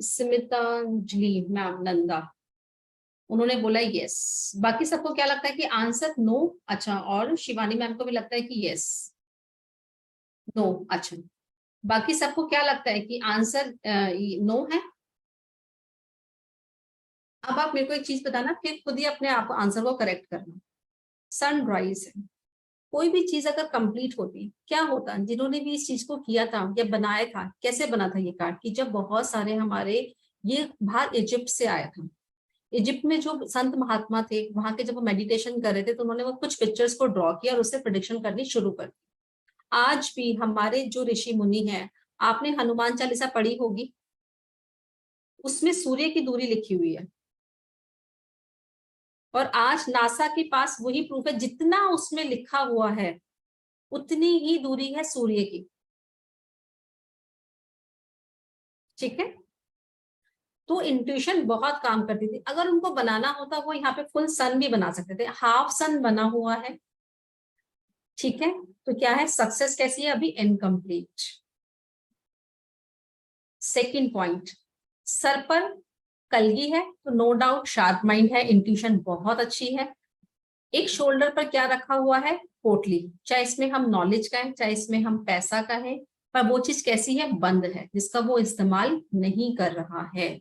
सिमितांजलि मैम नंदा, उन्होंने बोला यस। बाकी सबको क्या लगता है कि आंसर नो? अच्छा, और शिवानी मैम को भी लगता है कि यस नो। अच्छा, बाकी सबको क्या लगता है कि आंसर नो है? अब आप मेरे को एक चीज बताना, फिर खुद ही अपने आप आंसर को करेक्ट करना। सनराइज है, कोई भी चीज अगर कंप्लीट होती, क्या होता, जिन्होंने भी इस चीज को किया था या बनाया था, कैसे बना था ये कार्ड, कि जब बहुत सारे हमारे, ये बाहर इजिप्ट से आया था। इजिप्ट में जो संत महात्मा थे, वहां के जब वो मेडिटेशन कर रहे थे, तो उन्होंने वो कुछ पिक्चर्स को ड्रॉ किया और उससे प्रेडिक्शन करनी शुरू कर दी। आज भी हमारे जो ऋषि मुनि हैं, आपने हनुमान चालीसा पढ़ी होगी, उसमें सूर्य की दूरी लिखी हुई है, और आज नासा के पास वही प्रूफ है, जितना उसमें लिखा हुआ है उतनी ही दूरी है सूर्य की। ठीक है, तो इंट्यूशन बहुत काम करती थी। अगर उनको बनाना होता, वो यहाँ पे फुल सन भी बना सकते थे, हाफ सन बना हुआ है। ठीक है, तो क्या है, सक्सेस कैसी है, अभी इनकम्प्लीट। सेकंड पॉइंट, सर पर कलगी है, तो नो डाउट शार्प माइंड है, इंट्यूशन बहुत अच्छी है। एक शोल्डर पर क्या रखा हुआ है, पोटली, चाहे इसमें हम नॉलेज का है, चाहे इसमें हम पैसा का है, पर वो चीज कैसी है, बंद है, जिसका वो इस्तेमाल नहीं कर रहा है।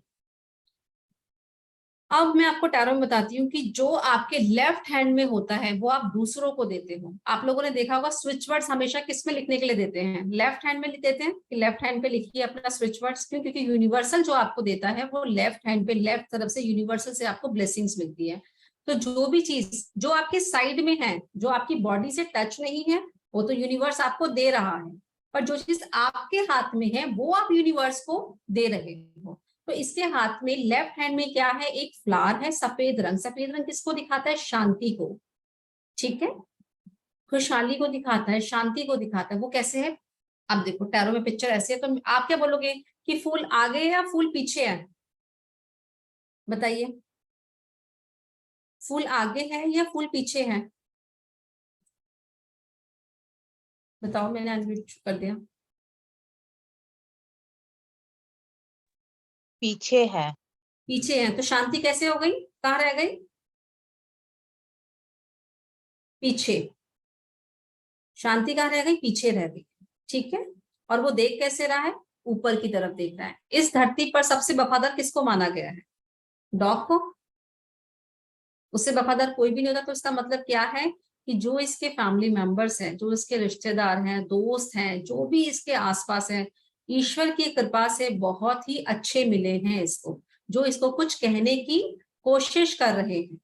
अब मैं आपको टैरो में बताती हूँ कि जो आपके लेफ्ट हैंड में होता है वो आप दूसरों को देते हो। आप लोगों ने देखा होगा स्विच वर्ड्स हमेशा किस में लिखने के लिए देते हैं, लेफ्ट हैंड में देते हैं कि लेफ्ट हैंड पे लिखिए अपना स्विच वर्ड्स। क्यों? क्योंकि यूनिवर्सल जो आपको देता है वो लेफ्ट हैंड पे, लेफ्ट तरफ से यूनिवर्सल से आपको ब्लेसिंग्स मिलती है। तो जो भी चीज जो आपके साइड में है, जो आपकी बॉडी से टच नहीं है, वो तो यूनिवर्स आपको दे रहा है, पर जो चीज आपके हाथ में है वो आप यूनिवर्स को दे रहे हो। तो इसके हाथ में लेफ्ट हैंड में क्या है, एक फ्लावर है, सफेद रंग। सफेद रंग किसको दिखाता है, शांति को। ठीक है, खुशहाली को दिखाता है, शांति को दिखाता है। वो कैसे है, अब देखो टैरो में पिक्चर ऐसी है, तो आप क्या बोलोगे कि फूल आगे है या फूल पीछे है? बताइए, फूल आगे है या फूल पीछे है? बताओ, मैंने अनम्यूट कर दिया। पीछे है। पीछे है, तो शांति कैसे हो गई, कहाँ रह गई, पीछे। शांति कहाँ रह गई, पीछे रह गई। ठीक है, और वो देख कैसे रहा है, ऊपर की तरफ देख रहा है। इस धरती पर सबसे वफादार किसको माना गया है, डॉग को। उससे वफादार कोई भी नहीं होता। तो इसका मतलब क्या है कि जो इसके फैमिली मेंबर्स हैं, जो इसके रिश्तेदार हैं, दोस्त हैं, जो भी इसके आसपास हैं, ईश्वर की कृपा से बहुत ही अच्छे मिले हैं इसको, जो इसको कुछ कहने की कोशिश कर रहे हैं,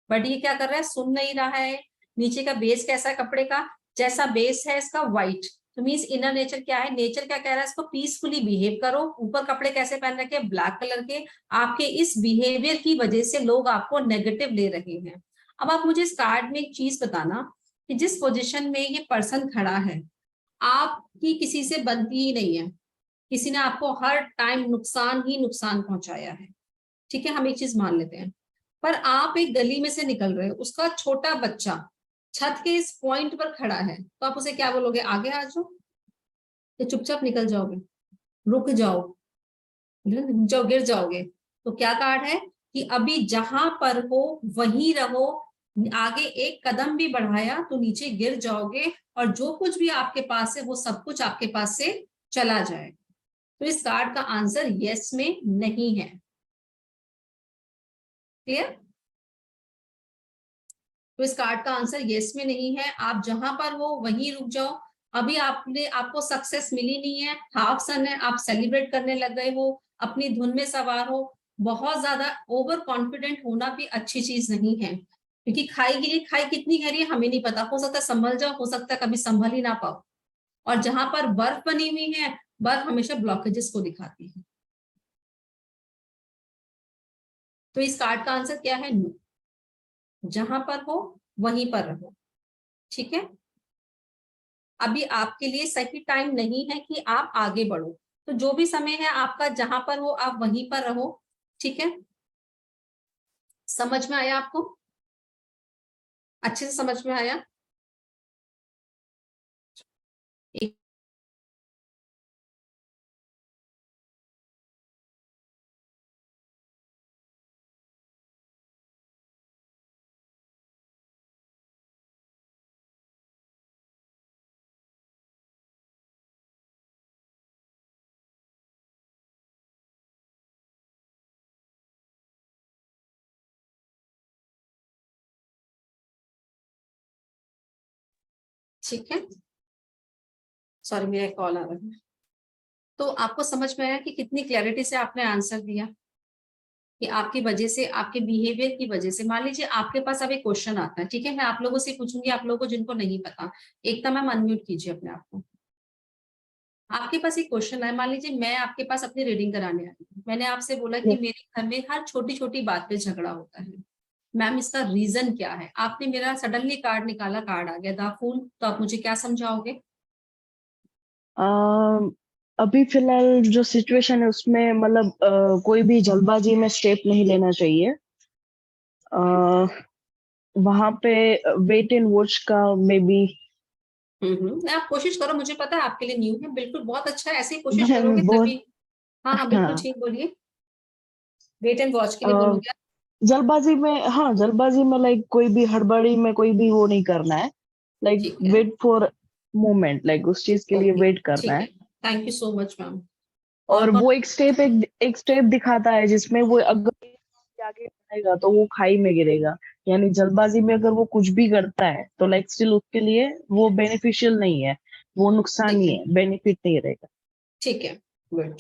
बट ये क्या कर रहा है, सुन नहीं रहा है। नीचे का बेस कैसा है कपड़े का, जैसा बेस है इसका व्हाइट, तो मीन्स इनर नेचर क्या है, नेचर क्या कह रहा है, इसको पीसफुली बिहेव करो। ऊपर कपड़े कैसे पहन रखे हैं, ब्लैक कलर के। आपके इस बिहेवियर की वजह से लोग आपको नेगेटिव ले रहे हैं। अब आप मुझे इस कार्ड में एक चीज बताना कि जिस पोजीशन में ये पर्सन खड़ा है, आपकी किसी से बनती ही नहीं है, किसी ने आपको हर टाइम नुकसान ही नुकसान पहुंचाया है, ठीक है, हम एक चीज मान लेते हैं। पर आप एक गली में से निकल रहे हो, उसका छोटा बच्चा छत के इस पॉइंट पर खड़ा है, तो आप उसे क्या बोलोगे, आगे आ जाओ, या चुपचाप निकल जाओगे, रुक जाओ, जो गिर जाओगे। तो क्या कार्ड है कि अभी जहां पर हो वहीं रहो, आगे एक कदम भी बढ़ाया तो नीचे गिर जाओगे, और जो कुछ भी आपके पास है वो सब कुछ आपके पास से चला जाए। तो इस कार्ड का आंसर यस में नहीं है। क्लियर? तो इस कार्ड का आंसर यस में नहीं है। आप जहां पर हो वहीं रुक जाओ। अभी आपको सक्सेस मिली नहीं है, हाफ सन है, आप सेलिब्रेट करने लग गए हो, अपनी धुन में सवार हो। बहुत ज्यादा ओवर कॉन्फिडेंट होना भी अच्छी चीज नहीं है, क्योंकि खाई गिरी, खाई कितनी गहरी है हमें नहीं पता, हो सकता है संभल जाओ, हो सकता है कभी संभल ही ना पाओ। और जहां पर बर्फ बनी हुई है, बर्फ हमेशा ब्लॉकेजेस को दिखाती है। तो इस कार्ड का आंसर क्या है, नो। जहां पर हो वहीं पर रहो, ठीक है। अभी आपके लिए सही टाइम नहीं है कि आप आगे बढ़ो, तो जो भी समय है आपका, जहां पर हो आप वहीं पर रहो, ठीक है। समझ में आया आपको, अच्छे से समझ में आया? एक ठीक है, सॉरी मेरा कॉल आ रहा है। तो आपको समझ में आया कि कितनी क्लैरिटी से आपने आंसर दिया, कि आपकी वजह से, आपके बिहेवियर की वजह से। मान लीजिए आपके पास अब एक क्वेश्चन आता है, ठीक है, मैं आप लोगों से पूछूंगी, आप लोगों को जिनको नहीं पता। एकता मैम अनम्यूट कीजिए अपने आप को। आपके पास एक क्वेश्चन है, मान लीजिए मैं आपके पास अपनी रीडिंग कराने आई हूँ, मैंने आपसे बोला कि मेरे घर में हर छोटी छोटी बात पे झगड़ा होता है, मैम इसका रीजन क्या है। आपने मेरा सडनली कार्ड निकाला, कार्ड आ गया द फूल, तो आप मुझे क्या समझाओगे? अम, अभी फिलहाल जो सिचुएशन है उसमें मतलब कोई भी जल्दबाजी में स्टेप नहीं लेना चाहिए। वहां पे वेट एंड वॉच का मे बी। आप कोशिश करो, मुझे पता है आपके लिए न्यू है, बिल्कुल बहुत अच्छा है, ऐसे ही कोशिश करोगे मैं बहुत। तभी। हाँ हाँ बिल्कुल हाँ। ठीक, बोलिए। वेट एंड वॉच के अ, लिए बोलोगे आप? जल्दबाजी में, हाँ जल्दबाजी में लाइक कोई भी हड़बड़ी में कोई भी वो नहीं करना है। लाइक ठीक है, वेट फॉर मोमेंट, लाइक उस चीज के लिए ओके, वेट करना ठीक है। है, thank you so much ma'am. और और कौन? वो एक स्टेप दिखाता है जिसमें वो अगर आगे बढ़ेगा तो वो खाई में गिरेगा। यानी जल्दबाजी में अगर वो कुछ भी करता है तो लाइक स्टिल उसके लिए वो बेनिफिशियल नहीं है, वो नुकसान ठीक ही है, है, बेनिफिट नहीं रहेगा। ठीक है, गुड।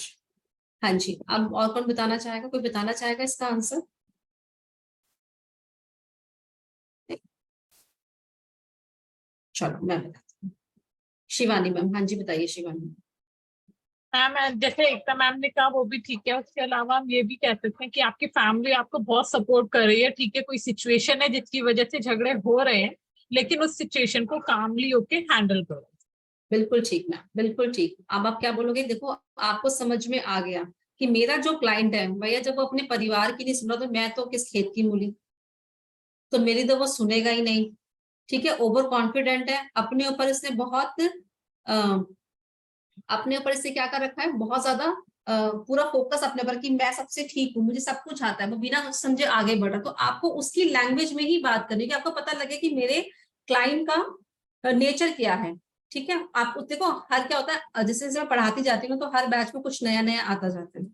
हाँ जी, अब और कौन बताना चाहेगा, कोई बताना चाहेगा इसका आंसर? चलो मैं बताती हूँ। शिवानी मैम, हाँ जी बताइए शिवानी। मैम जैसे एकता मैम ने कहा वो भी ठीक है, उसके अलावा हम ये भी कह सकते हैं कि आपकी फैमिली आपको बहुत सपोर्ट कर रही है, ठीक है, कोई सिचुएशन है जिसकी वजह से झगड़े हो रहे हैं, लेकिन उस सिचुएशन को कामली होके हैंडल करो। बिल्कुल ठीक मैम, बिल्कुल ठीक। अब आप क्या बोलोगे, देखो आपको समझ में आ गया कि मेरा जो क्लाइंट है भैया, जब वो अपने परिवार की नहीं सुन रहा, तो मैं तो किस खेत की मूली, तो मेरी तो वो सुनेगा ही नहीं, ठीक है। ओवर कॉन्फिडेंट है अपने ऊपर, इसने बहुत अपने ऊपर इससे क्या कर रखा है, बहुत ज्यादा पूरा फोकस अपने ऊपर कि मैं सबसे ठीक हूँ, मुझे सब कुछ आता है, वो बिना समझे आगे बढ़ा। तो आपको उसकी लैंग्वेज में ही बात करनी है, कि आपको पता लगे कि मेरे क्लाइंट का नेचर क्या है, ठीक है। आप देखो हर क्या होता है, जैसे जैसे मैं पढ़ाती जाती हूँ तो हर बैच में कुछ नया नया आता जाता है,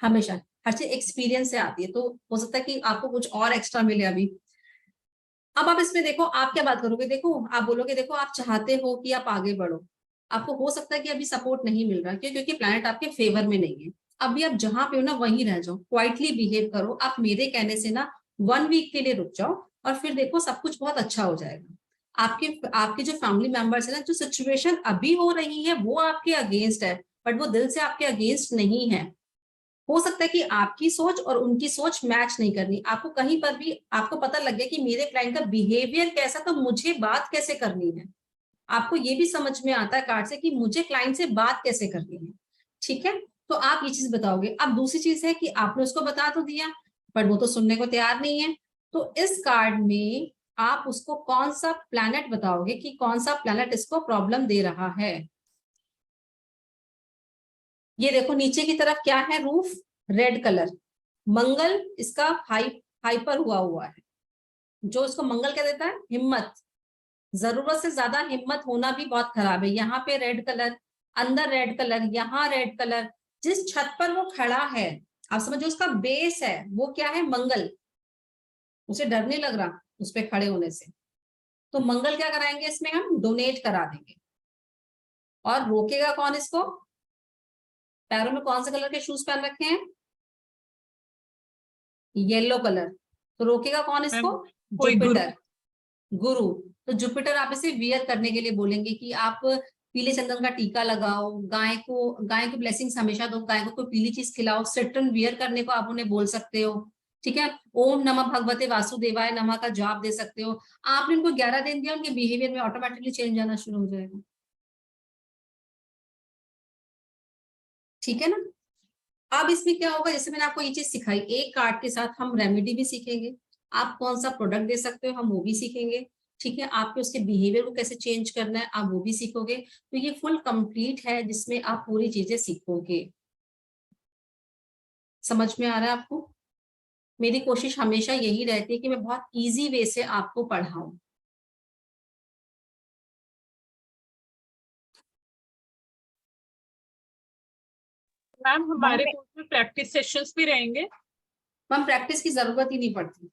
हमेशा हर चीज एक्सपीरियंस से आती है, तो हो सकता है कि आपको कुछ और एक्स्ट्रा मिले अभी। अब आप इसमें देखो, आप क्या बात करोगे, देखो आप बोलोगे, देखो आप चाहते हो कि आप आगे बढ़ो, आपको हो सकता है कि अभी सपोर्ट नहीं मिल रहा, क्यों? क्योंकि प्लैनेट आपके फेवर में नहीं है। अभी आप जहां पे हो ना वहीं रह जाओ, क्वाइटली बिहेव करो। आप मेरे कहने से ना 1 वीक के लिए रुक जाओ और फिर देखो सब कुछ बहुत अच्छा हो जाएगा। आपके जो फैमिली मेंबर्स है ना, जो सिचुएशन अभी हो रही है वो आपके अगेंस्ट है, बट वो दिल से आपके अगेंस्ट नहीं है। हो सकता है कि आपकी सोच और उनकी सोच मैच नहीं करनी। आपको कहीं पर भी आपको पता लग गया कि मेरे क्लाइंट का बिहेवियर कैसा, तो मुझे बात कैसे करनी है। आपको ये भी समझ में आता है कार्ड से कि मुझे क्लाइंट से बात कैसे करनी है। ठीक है, तो आप ये चीज बताओगे। अब दूसरी चीज है कि आपने उसको बता तो दिया, पर वो तो सुनने को तैयार नहीं है। तो इस कार्ड में आप उसको कौन सा प्लैनेट बताओगे कि कौन सा प्लैनेट इसको प्रॉब्लम दे रहा है। ये देखो नीचे की तरफ क्या है, रूफ रेड कलर, मंगल इसका हाइपर हुआ है। जो इसको मंगल क्या देता है, हिम्मत। जरूरत से ज्यादा हिम्मत होना भी बहुत खराब है। यहाँ पे रेड कलर, अंदर रेड कलर, यहाँ रेड कलर। जिस छत पर वो खड़ा है, आप समझो उसका बेस है वो क्या है, मंगल। उसे डर नहीं लग रहा उस पे खड़े होने से। तो मंगल क्या कराएंगे इसमें, हम डोनेट करा देंगे। और रोकेगा कौन इसको, पैरों में कौन से कलर के शूज पहन रखे हैं, येलो कलर। तो रोकेगा कौन इसको, कोई गुरु। जुपिटर, गुरु। तो जुपिटर आप इसे वियर करने के लिए बोलेंगे कि आप पीले चंदन का टीका लगाओ, गाय को ब्लेसिंग्स हमेशा दो, गाय को कोई पीली चीज खिलाओ, सिट्रन वियर करने को आप उन्हें बोल सकते हो। ठीक है, ओम नमः भगवते वासुदेवाय नमः का जाप दे सकते हो। आपने उनको 11 दिन दिया, उनके बिहेवियर में ऑटोमेटिकली चेंज आना शुरू हो जाएगा। ठीक है ना। अब इसमें क्या होगा, जैसे मैंने आपको ये चीज सिखाई, एक कार्ड के साथ हम रेमेडी भी सीखेंगे, आप कौन सा प्रोडक्ट दे सकते हो हम वो भी सीखेंगे। ठीक है, आपके उसके बिहेवियर को कैसे चेंज करना है आप वो भी सीखोगे। तो ये फुल कंप्लीट है जिसमें आप पूरी चीजें सीखोगे। समझ में आ रहा है आपको। मेरी कोशिश हमेशा यही रहती है कि मैं बहुत इजी वे से आपको पढ़ाऊं। मैम हमारे मैम कोर्स में प्रैक्टिस सेशंस भी रहेंगे। हम प्रैक्टिस की जरूरत ही नहीं पड़ती,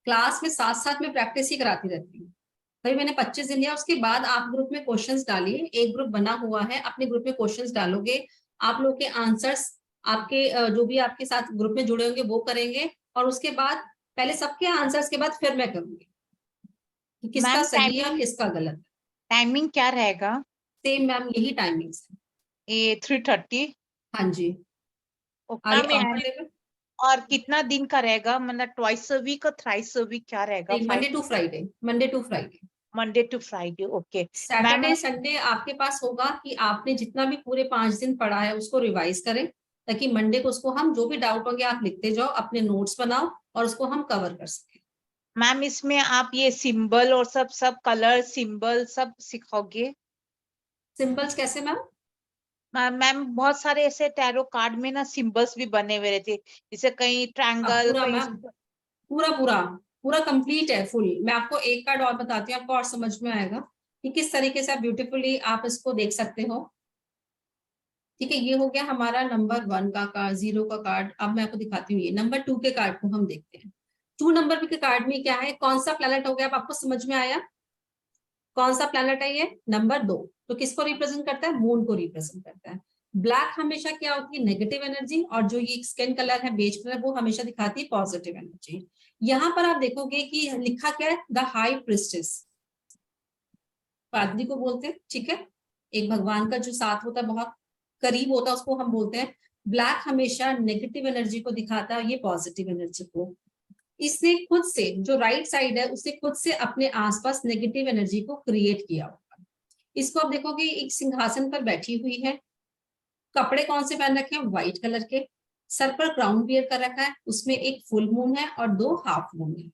क्लास में साथ साथ में प्रैक्टिस ही कराती रहती हूँ। भाई मैंने 25 दिन लिया, उसके बाद आप ग्रुप में क्वेश्चंस डालिए। एक ग्रुप बना हुआ है, अपने ग्रुप में क्वेश्चंस डालोगे, आप लोग के आंसर्स आपके जो भी आपके साथ ग्रुप में जुड़े होंगे वो करेंगे। और उसके बाद पहले सबके आंसर्स के बाद फिर मैं करूंगी कि किसका मैम सही है और किसका गलत टाइमिंग क्या रहेगा? है। सेम मैम यही टाइमिंग्स है। ये 3:30। हाँ जी, ओके आगे मैम। कंफर्टेबल। और कितना दिन का रहेगा, मतलब ट्वाइस अ वीक और थ्राइस अ वीक क्या रहेगा? Monday to Friday, Monday to Friday. Monday to Friday. Okay ma'am. Saturday Sunday आपके पास होगा कि आपने जितना भी पूरे 5 दिन पढ़ा है उसको रिवाइज करें, ताकि मंडे को उसको हम जो भी डाउट होंगे आप लिखते जाओ, अपने नोट्स बनाओ और उसको हम कवर कर सकें। मैम इसमें आप ये सिंबल और सब कलर सिंबल सब सिखाओगे? सिंबल्स कैसे मैम? मैम बहुत सारे ऐसे टैरो कार्ड में ना सिंबल्स भी बने हुए रहते, जैसे कहीं ट्रायंगल पूरा कहीं। मैम, पूरा पूरा पूरा कंप्लीट है फुल। मैं आपको एक कार्ड और बताती हूँ, आपको और समझ में आएगा कि किस तरीके से आप ब्यूटीफुली आप इसको देख सकते हो। ठीक है, ये हो गया हमारा नंबर 1 का कार्ड, 0 का कार्ड। अब मैं आपको दिखाती हूँ ये नंबर 2 के कार्ड को हम देखते हैं। 2 नंबर के कार्ड में क्या है, कौन सा प्लैनेट हो गया, अब आपको समझ में आया कौन सा प्लैनेट है ये, नंबर 2। तो किसको रिप्रेजेंट करता है, मून को रिप्रेजेंट करता है। ब्लैक हमेशा क्या होती है, नेगेटिव एनर्जी, और जो ये स्किन कलर है बेज कलर वो हमेशा दिखाती है पॉजिटिव एनर्जी। यहाँ पर आप देखोगे कि लिखा क्या है, द हाई प्रिस्टेस, पादरी को बोलते हैं। ठीक है, एक भगवान का जो साथ होता है बहुत करीब होता है उसको हम बोलते हैं। ब्लैक हमेशा नेगेटिव एनर्जी को दिखाता है, ये पॉजिटिव एनर्जी को। इसने खुद से, जो राइट साइड है उसने खुद से अपने आसपास नेगेटिव एनर्जी को क्रिएट किया होगा। इसको आप देखोगे एक सिंहासन पर बैठी हुई है, कपड़े कौन से पहन रखे हैं, व्हाइट कलर के, सर पर क्राउन वियर कर रखा है, उसमें एक फुल मून है और 2 हाफ मून है,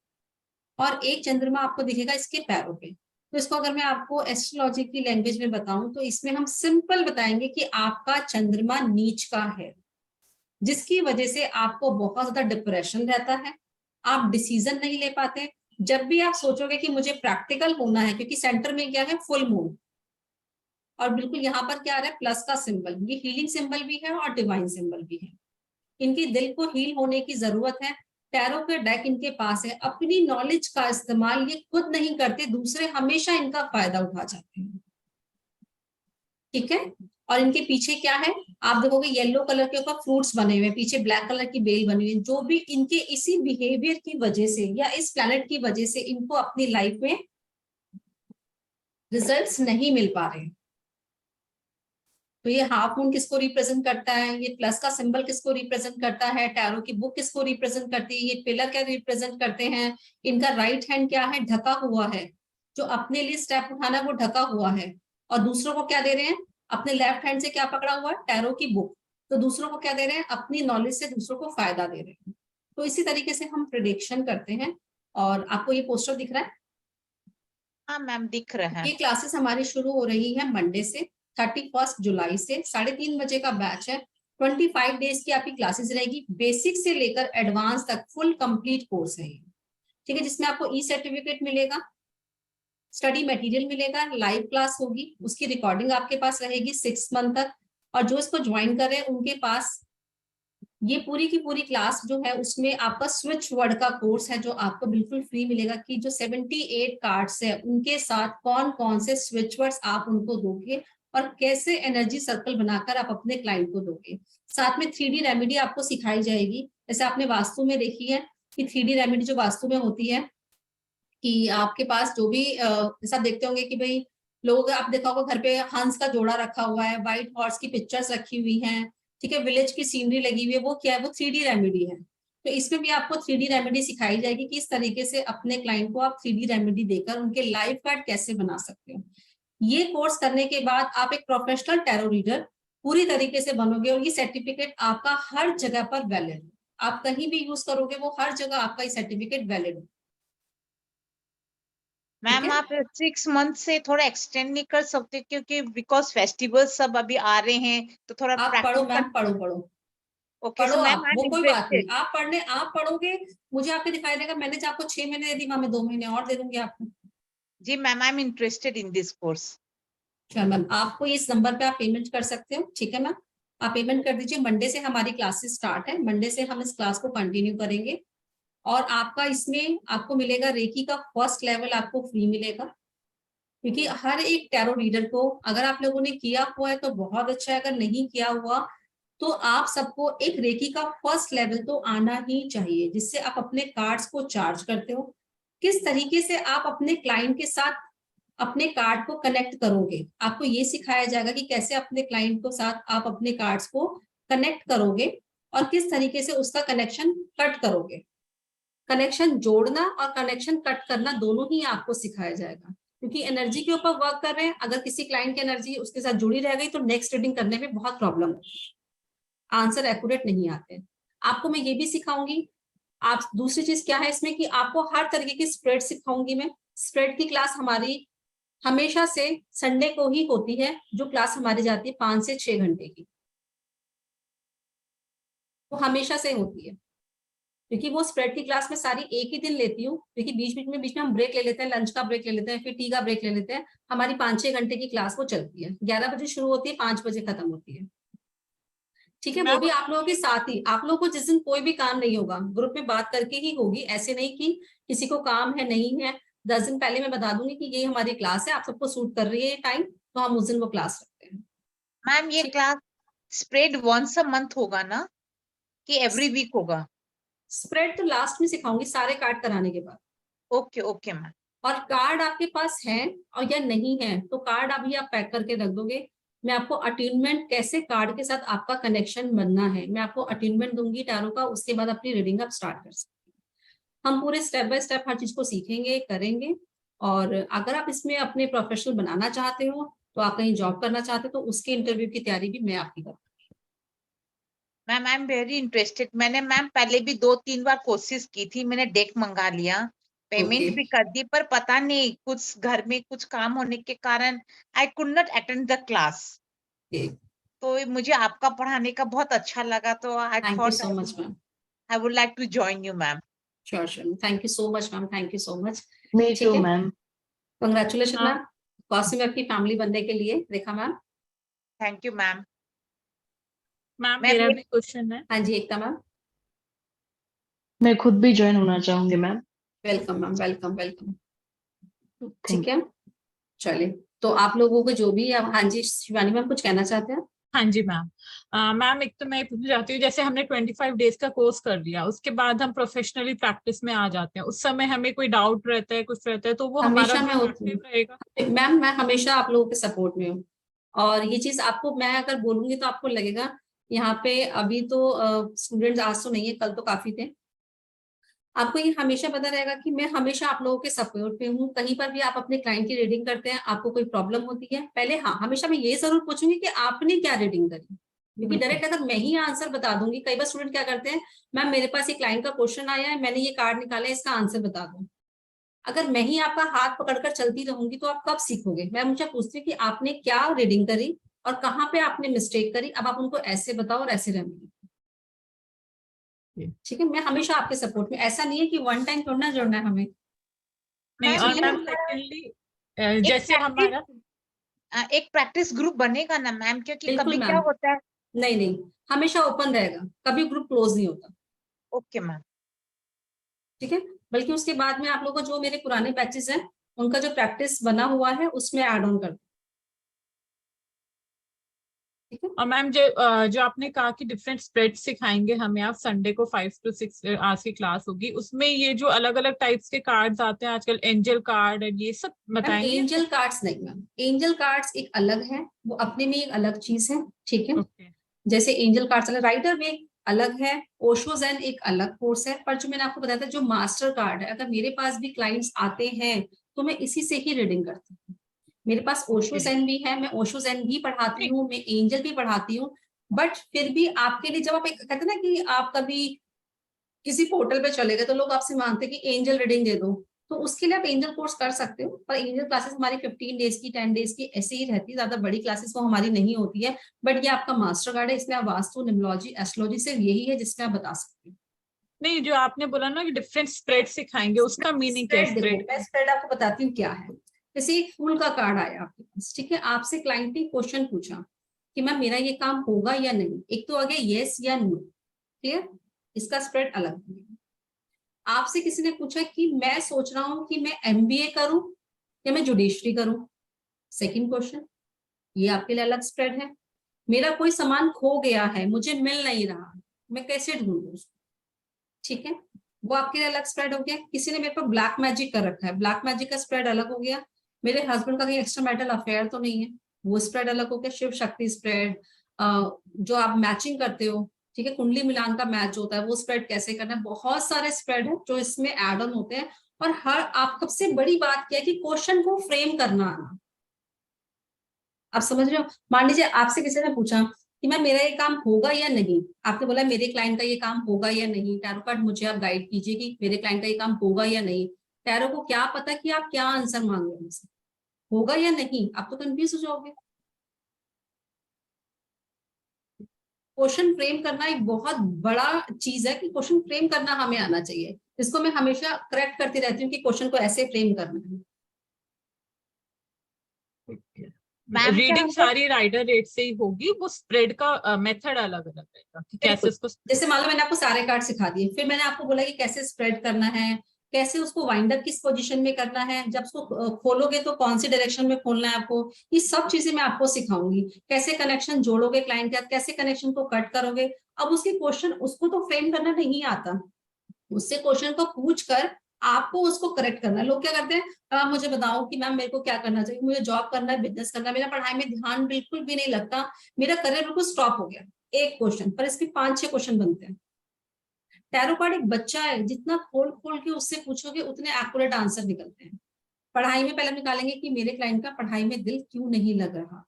और एक चंद्रमा आपको दिखेगा इसके पैरों पे। तो इसको अगर मैं आपको एस्ट्रोलॉजी की लैंग्वेज में बताऊं तो इसमें हम सिंपल बताएंगे कि आपका चंद्रमा नीच का है, जिसकी वजह से आपको बहुत ज्यादा डिप्रेशन रहता है, आप डिसीजन नहीं ले पाते। जब भी आप सोचोगे कि मुझे प्रैक्टिकल होना है, क्योंकि सेंटर में क्या है, फुल मून, और बिल्कुल यहाँ पर क्या आ रहा है, प्लस का सिंबल, ये हीलिंग सिंबल भी है और डिवाइन सिंबल भी है। इनकी दिल को हील होने की जरूरत है। टैरो के डेक इनके पास है, अपनी नॉलेज का इस्तेमाल ये खुद नहीं करते, दूसरे हमेशा इनका फायदा उठा जाते हैं। ठीक है। और इनके पीछे क्या है, आप देखोगे येलो कलर के ऊपर फ्रूट्स बने हुए हैं, पीछे ब्लैक कलर की बेल बनी हुई है, जो भी इनके इसी बिहेवियर की वजह से या इस प्लैनेट की वजह से इनको अपनी लाइफ में रिजल्ट्स नहीं मिल पा रहे। तो ये हाफ मून किसको रिप्रेजेंट करता है, ये प्लस का सिंबल किसको रिप्रेजेंट करता है, टैरो की बुक किसको रिप्रेजेंट करती है, ये पिलर क्या रिप्रेजेंट करते हैं, इनका राइट हैंड क्या है, ढका हुआ है, जो अपने लिए स्टेप उठाना वो ढका हुआ है, और दूसरों को क्या दे रहे हैं, अपने लेफ्ट हैंड से क्या पकड़ा हुआ है, टैरो की बुक, तो दूसरों को क्या दे रहे हैं, अपनी नॉलेज से दूसरों को फायदा दे रहे हैं। तो इसी तरीके से हम प्रिडिक्शन करते हैं। और आपको ये पोस्टर दिख रहा है, हाँ मैम दिख रहा है। ये क्लासेस हमारी शुरू हो रही है मंडे से, 31 जुलाई से 3:30 बजे का बैच है। 25 डेज की आपकी क्लासेस रहेगी, बेसिक से लेकर एडवांस तक फुल कंप्लीट कोर्स है ये, ठीक है, जिसमें आपको ई सर्टिफिकेट मिलेगा, स्टडी मटेरियल मिलेगा, लाइव क्लास होगी, उसकी रिकॉर्डिंग आपके पास रहेगी 6 मंथ तक। और जो इसको ज्वाइन कर रहे हैं उनके पास ये पूरी की पूरी क्लास जो है उसमें आपका स्विच वर्ड का कोर्स है, जो आपको बिल्कुल फ्री मिलेगा, कि जो 78 कार्ड्स है उनके साथ कौन कौन से स्विच वर्ड्स आप उनको दोगे और कैसे एनर्जी सर्कल बनाकर आप अपने क्लाइंट को दोगे। साथ में 3D रेमेडी आपको सिखाई जाएगी, जैसे आपने वास्तु में देखी है कि 3D रेमेडी जो वास्तु में होती है कि आपके पास जो भी जैसा देखते होंगे कि भाई लोग, आप देखा होगा घर पे हंस का जोड़ा रखा हुआ है, व्हाइट हॉर्स की पिक्चर्स रखी हुई हैं, ठीक है, विलेज की सीनरी लगी हुई है, वो क्या है, वो 3D रेमेडी है। तो इसमें भी आपको 3D रेमेडी सिखाई जाएगी कि इस तरीके से अपने क्लाइंट को आप 3D रेमेडी देकर उनके लाइफ कार्ड कैसे बना सकते हो। ये कोर्स करने के बाद आप एक प्रोफेशनल टैरो रीडर पूरी तरीके से बनोगे, और ये सर्टिफिकेट आपका हर जगह पर वैलिड है, आप कहीं भी यूज करोगे वो हर जगह आपका ये सर्टिफिकेट वैलिड है। मैम आप 6 मंथ से थोड़ा एक्सटेंड नहीं कर सकते, क्योंकि बिकॉज फेस्टिवल सब अभी आ रहे हैं तो थोड़ा आप पढ़ो प्रैक्टिस मैम, पढ़ो ओके पढ़ो सो मैम आप, आई एम वो कोई बात नहीं, इंटरेस्टेड। आप पढ़ोगे, मुझे आपके दिखाई देगा, मैंने जो आपको 6 महीने दे दी, मैं 2 महीने और दे दूंगी आपको। जी ma'am I am interested in this course. चलो मैम, आपको इस नंबर पे आप पेमेंट कर सकते हो, ठीक है मैम, आप पेमेंट कर दीजिए। मंडे से हमारी क्लासेस स्टार्ट है, मंडे से हम इस क्लास को कंटिन्यू करेंगे, और आपका इसमें आपको मिलेगा रेकी का फर्स्ट लेवल आपको फ्री मिलेगा, क्योंकि हर एक टैरो रीडर को, अगर आप लोगों ने किया हुआ है तो बहुत अच्छा है, अगर नहीं किया हुआ तो आप सबको एक रेकी का फर्स्ट लेवल तो आना ही चाहिए, जिससे आप अपने कार्ड्स को चार्ज करते हो, किस तरीके से आप अपने क्लाइंट के साथ अपने कार्ड को कनेक्ट करोगे, आपको ये सिखाया जाएगा कि कैसे अपने क्लाइंट को साथ आप अपने कार्ड्स को कनेक्ट करोगे और किस तरीके से उसका कनेक्शन कट करोगे। कनेक्शन जोड़ना और कनेक्शन कट करना दोनों ही आपको सिखाया जाएगा, क्योंकि एनर्जी के ऊपर वर्क कर रहे हैं, अगर किसी क्लाइंट की एनर्जी उसके साथ जुड़ी रह गई तो नेक्स्ट रीडिंग करने में बहुत प्रॉब्लम होती है, आंसर एक्यूरेट नहीं आते। आपको मैं ये भी सिखाऊंगी, आप दूसरी चीज क्या है इसमें कि आपको हर तरीके की स्प्रेड सिखाऊंगी मैं। स्प्रेड की क्लास हमारी हमेशा से संडे को ही होती है, जो क्लास हमारी जाती है 5 से 6 घंटे की, वो हमेशा से होती है, क्योंकि वो स्प्रेड की क्लास में सारी एक ही दिन लेती हूँ, क्योंकि बीच में हम ब्रेक ले लेते हैं, लंच का ब्रेक ले लेते हैं, फिर टी का ब्रेक ले लेते हैं, हमारी 5-6 घंटे की क्लास वो चलती है, 11 बजे शुरू होती है, 5 बजे खत्म होती है, ठीक है। वो भी आप लोगों के साथ ही, आप लोगों को जिस दिन कोई भी काम नहीं होगा ग्रुप में बात करके ही होगी, ऐसे नहीं कि किसी को काम है नहीं है, 10 दिन पहले मैं बता दूंगी कि ये हमारी क्लास है, आप सबको सूट कर रही है टाइम, तो हम उस दिन वो क्लास रखते हैं। मैम ये class spread once a month होगा ना, कि एवरी वीक होगा? स्प्रेड तो लास्ट में सिखाऊंगी सारे कार्ड कराने के बाद। Okay okay ma'am. और कार्ड आपके पास है और या नहीं है तो कार्ड अभी आप पैक करके रख दोगे, मैं आपको अट्यूनमेंट कैसे कार्ड के साथ आपका कनेक्शन बनना है मैं आपको अट्यूनमेंट दूंगी टैरो का, उसके बाद अपनी रीडिंग आप स्टार्ट कर सकते हैं। हम पूरे स्टेप बाय स्टेप हर चीज को सीखेंगे करेंगे, और अगर आप इसमें अपने प्रोफेशनल बनाना चाहते हो, तो आप कहीं जॉब करना चाहते हो, तो उसके इंटरव्यू की तैयारी भी मैं आपकी करूँ। Ma'am I am very interested. मैंने मैम पहले भी 2-3 बार कोशिश की थी, मैंने डेक मंगा लिया, पेमेंट भी कर दी, पर पता नहीं कुछ घर में कुछ काम होने के कारण I could not attend the class. तो मुझे आपका पढ़ाने का बहुत अच्छा लगा, तो I thank you thought so much ma'am. I would like to join you ma'am. Sure sure, thank you so much ma'am, thank you so much. Me ठीक too, है, ma'am. कंग्रेचुलेशन हाँ। मैम, कॉस्ट्यूम आपकी family बनने के लिए, Rekha ma'am. Thank you ma'am. Ma'am मैं मेरा भी भी क्वेश्चन है। हाँ जी एकता मैम। मैं खुद भी ज्वाइन होना चाहूंगी ma'am. Welcome ma'am, welcome welcome. ठीक थैंक है, चलिए तो आप लोगों को जो भी, हाँ जी शिवानी मैम कुछ कहना चाहते हैं? हाँ जी मैम। मैम एक तो मैं पूछना चाहती हूँ, जैसे हमने 25 डेज का कोर्स कर लिया, उसके बाद हम प्रोफेशनली प्रैक्टिस में आ जाते हैं, उस समय हमें कोई डाउट रहता है, कुछ रहता है, तो वो हमारा हमेशा मैं जो होती एक्टिव हूँ रहेगा। मैम, मैं हमेशा आप लोगों के सपोर्ट में हूँ। और ये चीज आपको मैं अगर बोलूंगी तो आपको लगेगा यहाँ पे अभी तो स्टूडेंट्स आज तो नहीं है, कल तो काफी थे। आपको ये हमेशा पता रहेगा कि मैं हमेशा आप लोगों के सपोर्ट पे हूँ। कहीं पर भी आप अपने क्लाइंट की रीडिंग करते हैं, आपको कोई प्रॉब्लम होती है, पहले हाँ हमेशा मैं ये जरूर पूछूंगी कि आपने क्या रीडिंग करी, क्योंकि डायरेक्ट अगर मैं ही आंसर बता दूंगी, कई बार स्टूडेंट क्या करते हैं, मैम मेरे पास ये क्लाइंट का क्वेश्चन आया है, मैंने ये कार्ड निकाला है, इसका आंसर बता दो। अगर मैं ही आपका हाथ पकड़कर चलती रहूंगी तो आप कब सीखोगे? मैं मुझे पूछती हूँ कि आपने क्या रीडिंग करी और कहाँ पे आपने मिस्टेक करी, अब आप उनको ऐसे बताओ और ऐसे रेमेडी। ठीक है, मैं हमेशा आपके सपोर्ट में, ऐसा नहीं है कि वन टाइम थोड़ा जोड़ना है हमें। नहीं, मैम और ये मैम हमारा सेकेंडली एक जैसे हमारा एक प्रैक्टिस ग्रुप बनेगा ना मैम, क्योंकि बिल्कुल कभी क्या मैम, होता है। नहीं नहीं, हमेशा ओपन रहेगा, कभी ग्रुप क्लोज नहीं होता। Okay ma'am. ठीक है, बल्कि उसके बाद में आप लोगों को जो मेरे पुराने बैचेस हैं उनका जो प्रैक्टिस बना हुआ है उसमें ऐड ऑन कर दो। ठीक है, और मैम जो आपने कहा कि डिफरेंट स्प्रेड सिखाएंगे हमें, आप संडे को 5 to 6 आवर्स की क्लास होगी, उसमें ये जो अलग अलग टाइप्स के कार्ड्स आते हैं आजकल, एंजल कार्ड एंड ये सब मैम बताएंगे? एंजल कार्ड्स नहीं मैम, एंजल कार्ड्स एक अलग है, वो अपने में एक अलग चीज है। ठीक है, ओके। जैसे एंजल कार्ड्स अलग, राइडर में अलग है, ओशो ज़ेन एक अलग कोर्स है, पर जो मैंने आपको बताया था जो मास्टर कार्ड है, अगर मेरे पास भी क्लाइंट्स आते हैं तो मैं इसी से ही रीडिंग करती हूँ। मेरे पास ओशो ओके। ज़ेन भी है, मैं ओशो ज़ेन भी पढ़ाती नहीं, हूँ, मैं एंजल भी पढ़ाती हूँ। बट फिर भी आपके लिए जब आप एक कहते हैं ना कि आप कभी किसी पोर्टल पे चले गए तो लोग आपसे मांगते हैं कि एंजल रीडिंग दे दो, तो उसके लिए आप एंजल कोर्स कर सकते हो, पर एंजल क्लासेस हमारी 15 डेज की 10 डेज की ऐसे ही रहती है, ज्यादा बड़ी क्लासेस वो हमारी नहीं होती है। बट ये आपका मास्टर कार्ड है, इसमें आप वास्तु, न्यूमरोलॉजी, एस्ट्रोलॉजी सिर्फ यही है जिसमें आप बता सकते हो। नहीं, जो आपने बोला ना कि डिफरेंट स्प्रेड सिखाएंगे, उसका मीनिंग क्या है स्प्रेड देखो, स्प्रेड मैं का? स्प्रेड आपको बताती हूँ क्या है। जैसे एक फूल का कार्ड आया आपके पास, ठीक है, आपसे क्लाइंट ने क्वेश्चन पूछा कि मैम मेरा ये काम होगा या नहीं, एक तो आ गया येस या नो, क्लियर, इसका स्प्रेड अलग है। आपसे किसी ने पूछा कि मैं सोच रहा हूं कि मैं एमबीए करूं या मैं जुडिशरी करूं, सेकंड क्वेश्चन, ये आपके लिए अलग स्प्रेड है। मेरा कोई सामान खो गया है, मुझे मिल नहीं रहा, मैं कैसे ढूंढूं उसको, ठीक है, वो आपके लिए अलग स्प्रेड हो गया। किसी ने मेरे पर ब्लैक मैजिक कर रखा है, ब्लैक मैजिक का स्प्रेड अलग हो गया। मेरे हस्बैंड का कहीं एक्स्ट्रा मैरिटल अफेयर तो नहीं है, वो स्प्रेड अलग हो गया। शिव शक्ति स्प्रेड, जो आप मैचिंग करते हो, ठीक है, कुंडली मिलान का मैच होता है, वो स्प्रेड कैसे करना है, बहुत सारे स्प्रेड है जो इसमें एड ऑन होते हैं। और हर आप सबसे बड़ी बात क्या है कि क्वेश्चन को फ्रेम करना आना। आप समझ रहे हो, मान लीजिए आपसे किसी ने पूछा कि मैं मेरा ये काम होगा या नहीं, आपने बोला मेरे क्लाइंट का ये काम होगा या नहीं, टैरो कार्ड मुझे आप गाइड कीजिए कि मेरे क्लाइंट का ये काम होगा या नहीं। टैरो को क्या पता कि आप क्या आंसर मांग रहे हैं, होगा या नहीं, आप तो कंफ्यूज हो जाओगे। क्वेश्चन फ्रेम करना एक बहुत बड़ा चीज है कि क्वेश्चन फ्रेम करना हमें आना चाहिए, इसको मैं हमेशा करेक्ट करती रहती हूँ कि क्वेश्चन को ऐसे फ्रेम करना है। मैम क्या रीडिंग हम लोग सारी राइडर रेट से ही होगी, वो स्प्रेड का मेथड अलग अलग रहेगा कि कैसे बिल्कुल, उसको। जैसे मान लो मैंने आपको सारे कार्ड सिखा दिए, फिर मैंने आपको बोला कि कैसे स्प्रेड करना है, कैसे उसको वाइंड अप किस पोजीशन में करना है, जब उसको खोलोगे तो कौन सी डायरेक्शन में खोलना है आपको, ये सब चीजें मैं आपको सिखाऊंगी। कैसे कनेक्शन जोड़ोगे क्लाइंट के साथ, कैसे कनेक्शन को कट करोगे। अब उसके क्वेश्चन, उसको तो फ्रेम करना नहीं आता, उससे क्वेश्चन को पूछ कर आपको उसको करेक्ट करना है। लोग क्या करते हैं, आप मुझे बताओ कि मैम मेरे को क्या करना चाहिए, मुझे जॉब करना है, बिजनेस करना है, मेरा पढ़ाई में ध्यान बिल्कुल भी नहीं लगता, मेरा करियर बिल्कुल स्टॉप हो गया, एक क्वेश्चन पर इसके 5-6 क्वेश्चन बनते हैं। टैरो कार्ड एक बच्चा है, जितना खोल खोल के उससे पूछोगे उतने एक्यूरेट आंसर निकलते हैं। पढ़ाई में पहले निकालेंगे कि मेरे क्लाइंट का पढ़ाई में दिल क्यों नहीं लग रहा,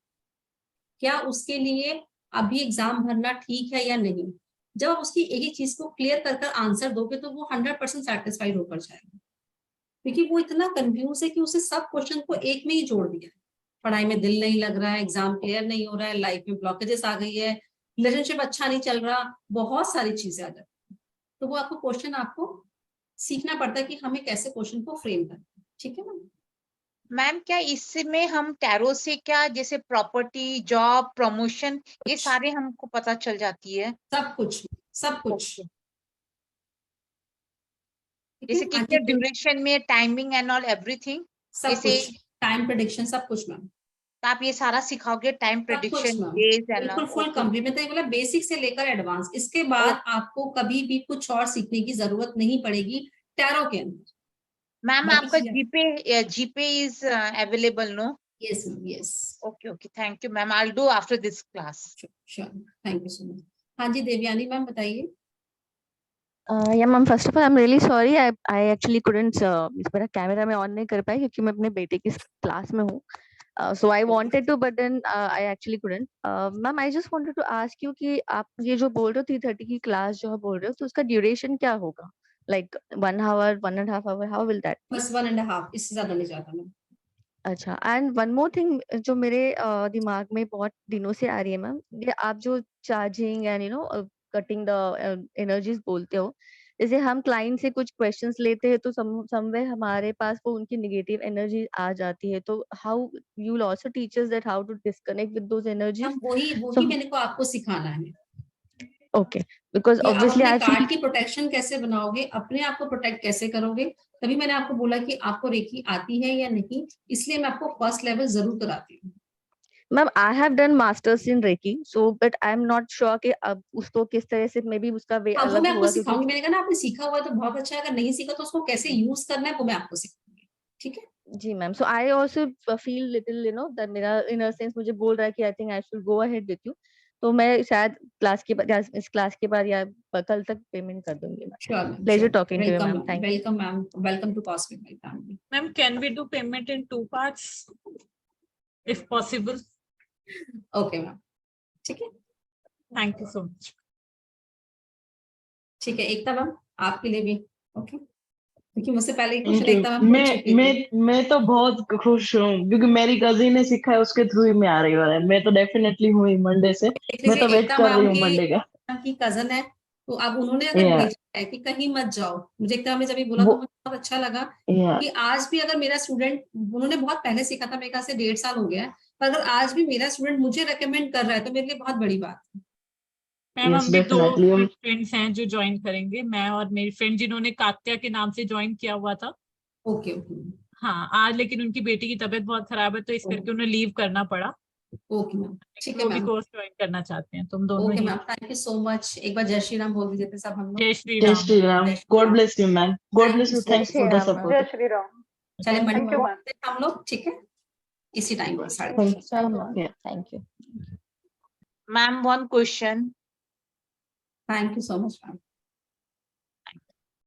क्या उसके लिए अभी एग्जाम भरना ठीक है या नहीं। जब आप उसकी एक ही चीज को क्लियर कर कर आंसर दोगे तो वो 100% सेटिस्फाइड होकर जाएगा, क्योंकि वो इतना कंफ्यूज है कि उसे सब क्वेश्चन को एक में ही जोड़ दिया है। पढ़ाई में दिल नहीं लग रहा है, एग्जाम क्लियर नहीं हो रहा है, लाइफ में ब्लॉकेजेस आ गई है, रिलेशनशिप अच्छा नहीं चल रहा, बहुत सारी चीजें आ जाती है। तो वो आपको क्वेश्चन आपको सीखना पड़ता है कि हमें कैसे क्वेश्चन को फ्रेम करना है। ठीक है ना, मैम क्या इसमें हम टैरो से क्या जैसे प्रॉपर्टी, जॉब, प्रमोशन, ये सारे हमको पता चल जाती है? सब कुछ, सब कुछ। ओके। ठीक है, जैसे हाँ कितने जी, ड्यूरेशन में, टाइमिंग एंड ऑल एवरीथिंग, सब जैसे कुछ, टाइम प्रेडिक्शन सब कुछ मैम। तो आप ये सारा सिखाओगे, टाइम सब कुछ प्रेडिक्शन, मैम, डेज एंड बिल्कुल फुल कंप्लीट, मतलब मतलब बेसिक से लेकर एडवांस, इसके बाद आपको कभी भी कुछ और सीखने की जरूरत नहीं पड़ेगी टैरो के अंदर। मैम बाकी आपका चीजें GPay is available no? Yes ma'am, yes okay okay, thank you ma'am, I will do after this class. Sure, thank you so much. हाँ जी देवयानी मैम बताइए। Yeah ma'am, first of all I am really sorry, I actually couldn't, मेरा camera में on नहीं कर पाई क्योंकि मैं अपने बेटे की क्लास में हूँ. So I wanted to, but then I actually couldn't. Ma'am, I just wanted to ask you कि आप ये जो बोल रहे हो 3:30 की क्लास जो आप बोल रहे हो, तो उसका ड्यूरेशन क्या होगा? Like 1 hour, 1.5 hour, how will that be? बस 1.5, इससे ज्यादा नहीं जाता मैम। अच्छा, एंड वन मोर थिंग जो मेरे दिमाग में बहुत दिनों से आ रही है मैम, ये आप जो charging and cutting the energies बोलते हो, जैसे हम क्लाइंट से कुछ क्वेश्चंस लेते हैं तो समवेयर हमारे पास वो उनकी नेगेटिव एनर्जी आ जाती है, तो how you will also teach us that how to disconnect with those energies. हम वही सो वही मेरे को आपको सिखाना है ओके, बिकॉज कि आप ऑब्वियसली अपने आई फील, कार्ड की प्रोटेक्शन कैसे बनाओगे, अपने आप को प्रोटेक्ट कैसे करोगे। तभी मैंने आपको बोला कि आपको रेकी आती है या नहीं, इसलिए मैं आपको फर्स्ट लेवल जरूर कराती हूँ। Ma'am I have done masters in reiki, so but I am not sure कि अब उसको किस तरह से, मे बी उसका वे हाँ वो अलग मैं आपको होगा क्योंकि सिखाऊंगी, मैंने कहा ना आपने सीखा हुआ है तो बहुत अच्छा है, अगर नहीं सीखा तो उसको कैसे यूज करना है वो मैं आपको सिखाऊंगी, ठीक है। जी ma'am. So I also feel little that मेरा इनर सेंस मुझे बोल रहा है कि I think I should go ahead with you, तो मैं शायद क्लास के बाद या इस क्लास के बाद या कल तक पेमेंट कर दूंगी ma'am. Sure ma'am, pleasure sure, talking to you welcome ma'am. Thank you. Welcome ma'am, welcome to cosmic my family. Ma'am, can we do payment in 2 parts if possible? Okay ma'am, ठीक है, Thank you so much. ठीक है एकता ma'am आपके लिए भी okay, क्योंकि मुझसे पहले ही thank question you. Ekta ma'am पूछ चुकी थी। मैं तो बहुत खुश हूँ क्योंकि मेरी कजिन ने सीखा है, उसके थ्रू ही मैं आ रही हूँ। मैं तो डेफिनेटली हूँ ही मंडे से, देख मैं लीजिए तो वेट एकता कर रही मैम हूँ मंडे का। की कजन है, तो अब उन्होंने अगर या भेजा है कि कहीं मत जाओ, मुझे एकता मैम ने जब ये बोला वो तो मुझे बहुत अच्छा लगा या कि आज भी अगर मेरा स्टूडेंट, उन्होंने बहुत पहले सीखा था, मेरे ख्याल से 1.5 साल हो गया है, पर अगर आज भी मेरा स्टूडेंट मुझे रेकमेंड कर रहा है तो मेरे लिए बहुत बड़ी बात है। मैम यस हम भी 2 डेफिनेटली। फ्रेंड्स हैं जो ज्वाइन करेंगे, मैं और मेरी फ्रेंड जिन्होंने कात्या के नाम से ज्वाइन किया हुआ था। ओके ओके हाँ, आज लेकिन उनकी बेटी की तबीयत बहुत खराब है तो इस करके उन्हें लीव करना पड़ा, ओके मैम, ठीक लेकिन है वो भी मैम, कोर्स ज्वाइन करना चाहते हैं, तुम दोनों okay he. Ma'am, thank you so much. एक बार जय श्री राम बोल दीजिए थे सब हम लोग। जय श्री जय राम। श्री राम। जय Shri God Ram, bless you ma'am, God thank bless you you, so जय thanks Shri for the Ram ma'am. Support. Shri Ram. चले थैंक यू मंडे मैम. को हम लोग, ठीक है, इसी टाइम पर 3:30। थैंक चलो ma'am, you. Thank you. Ma'am one question, thank you so much ma'am.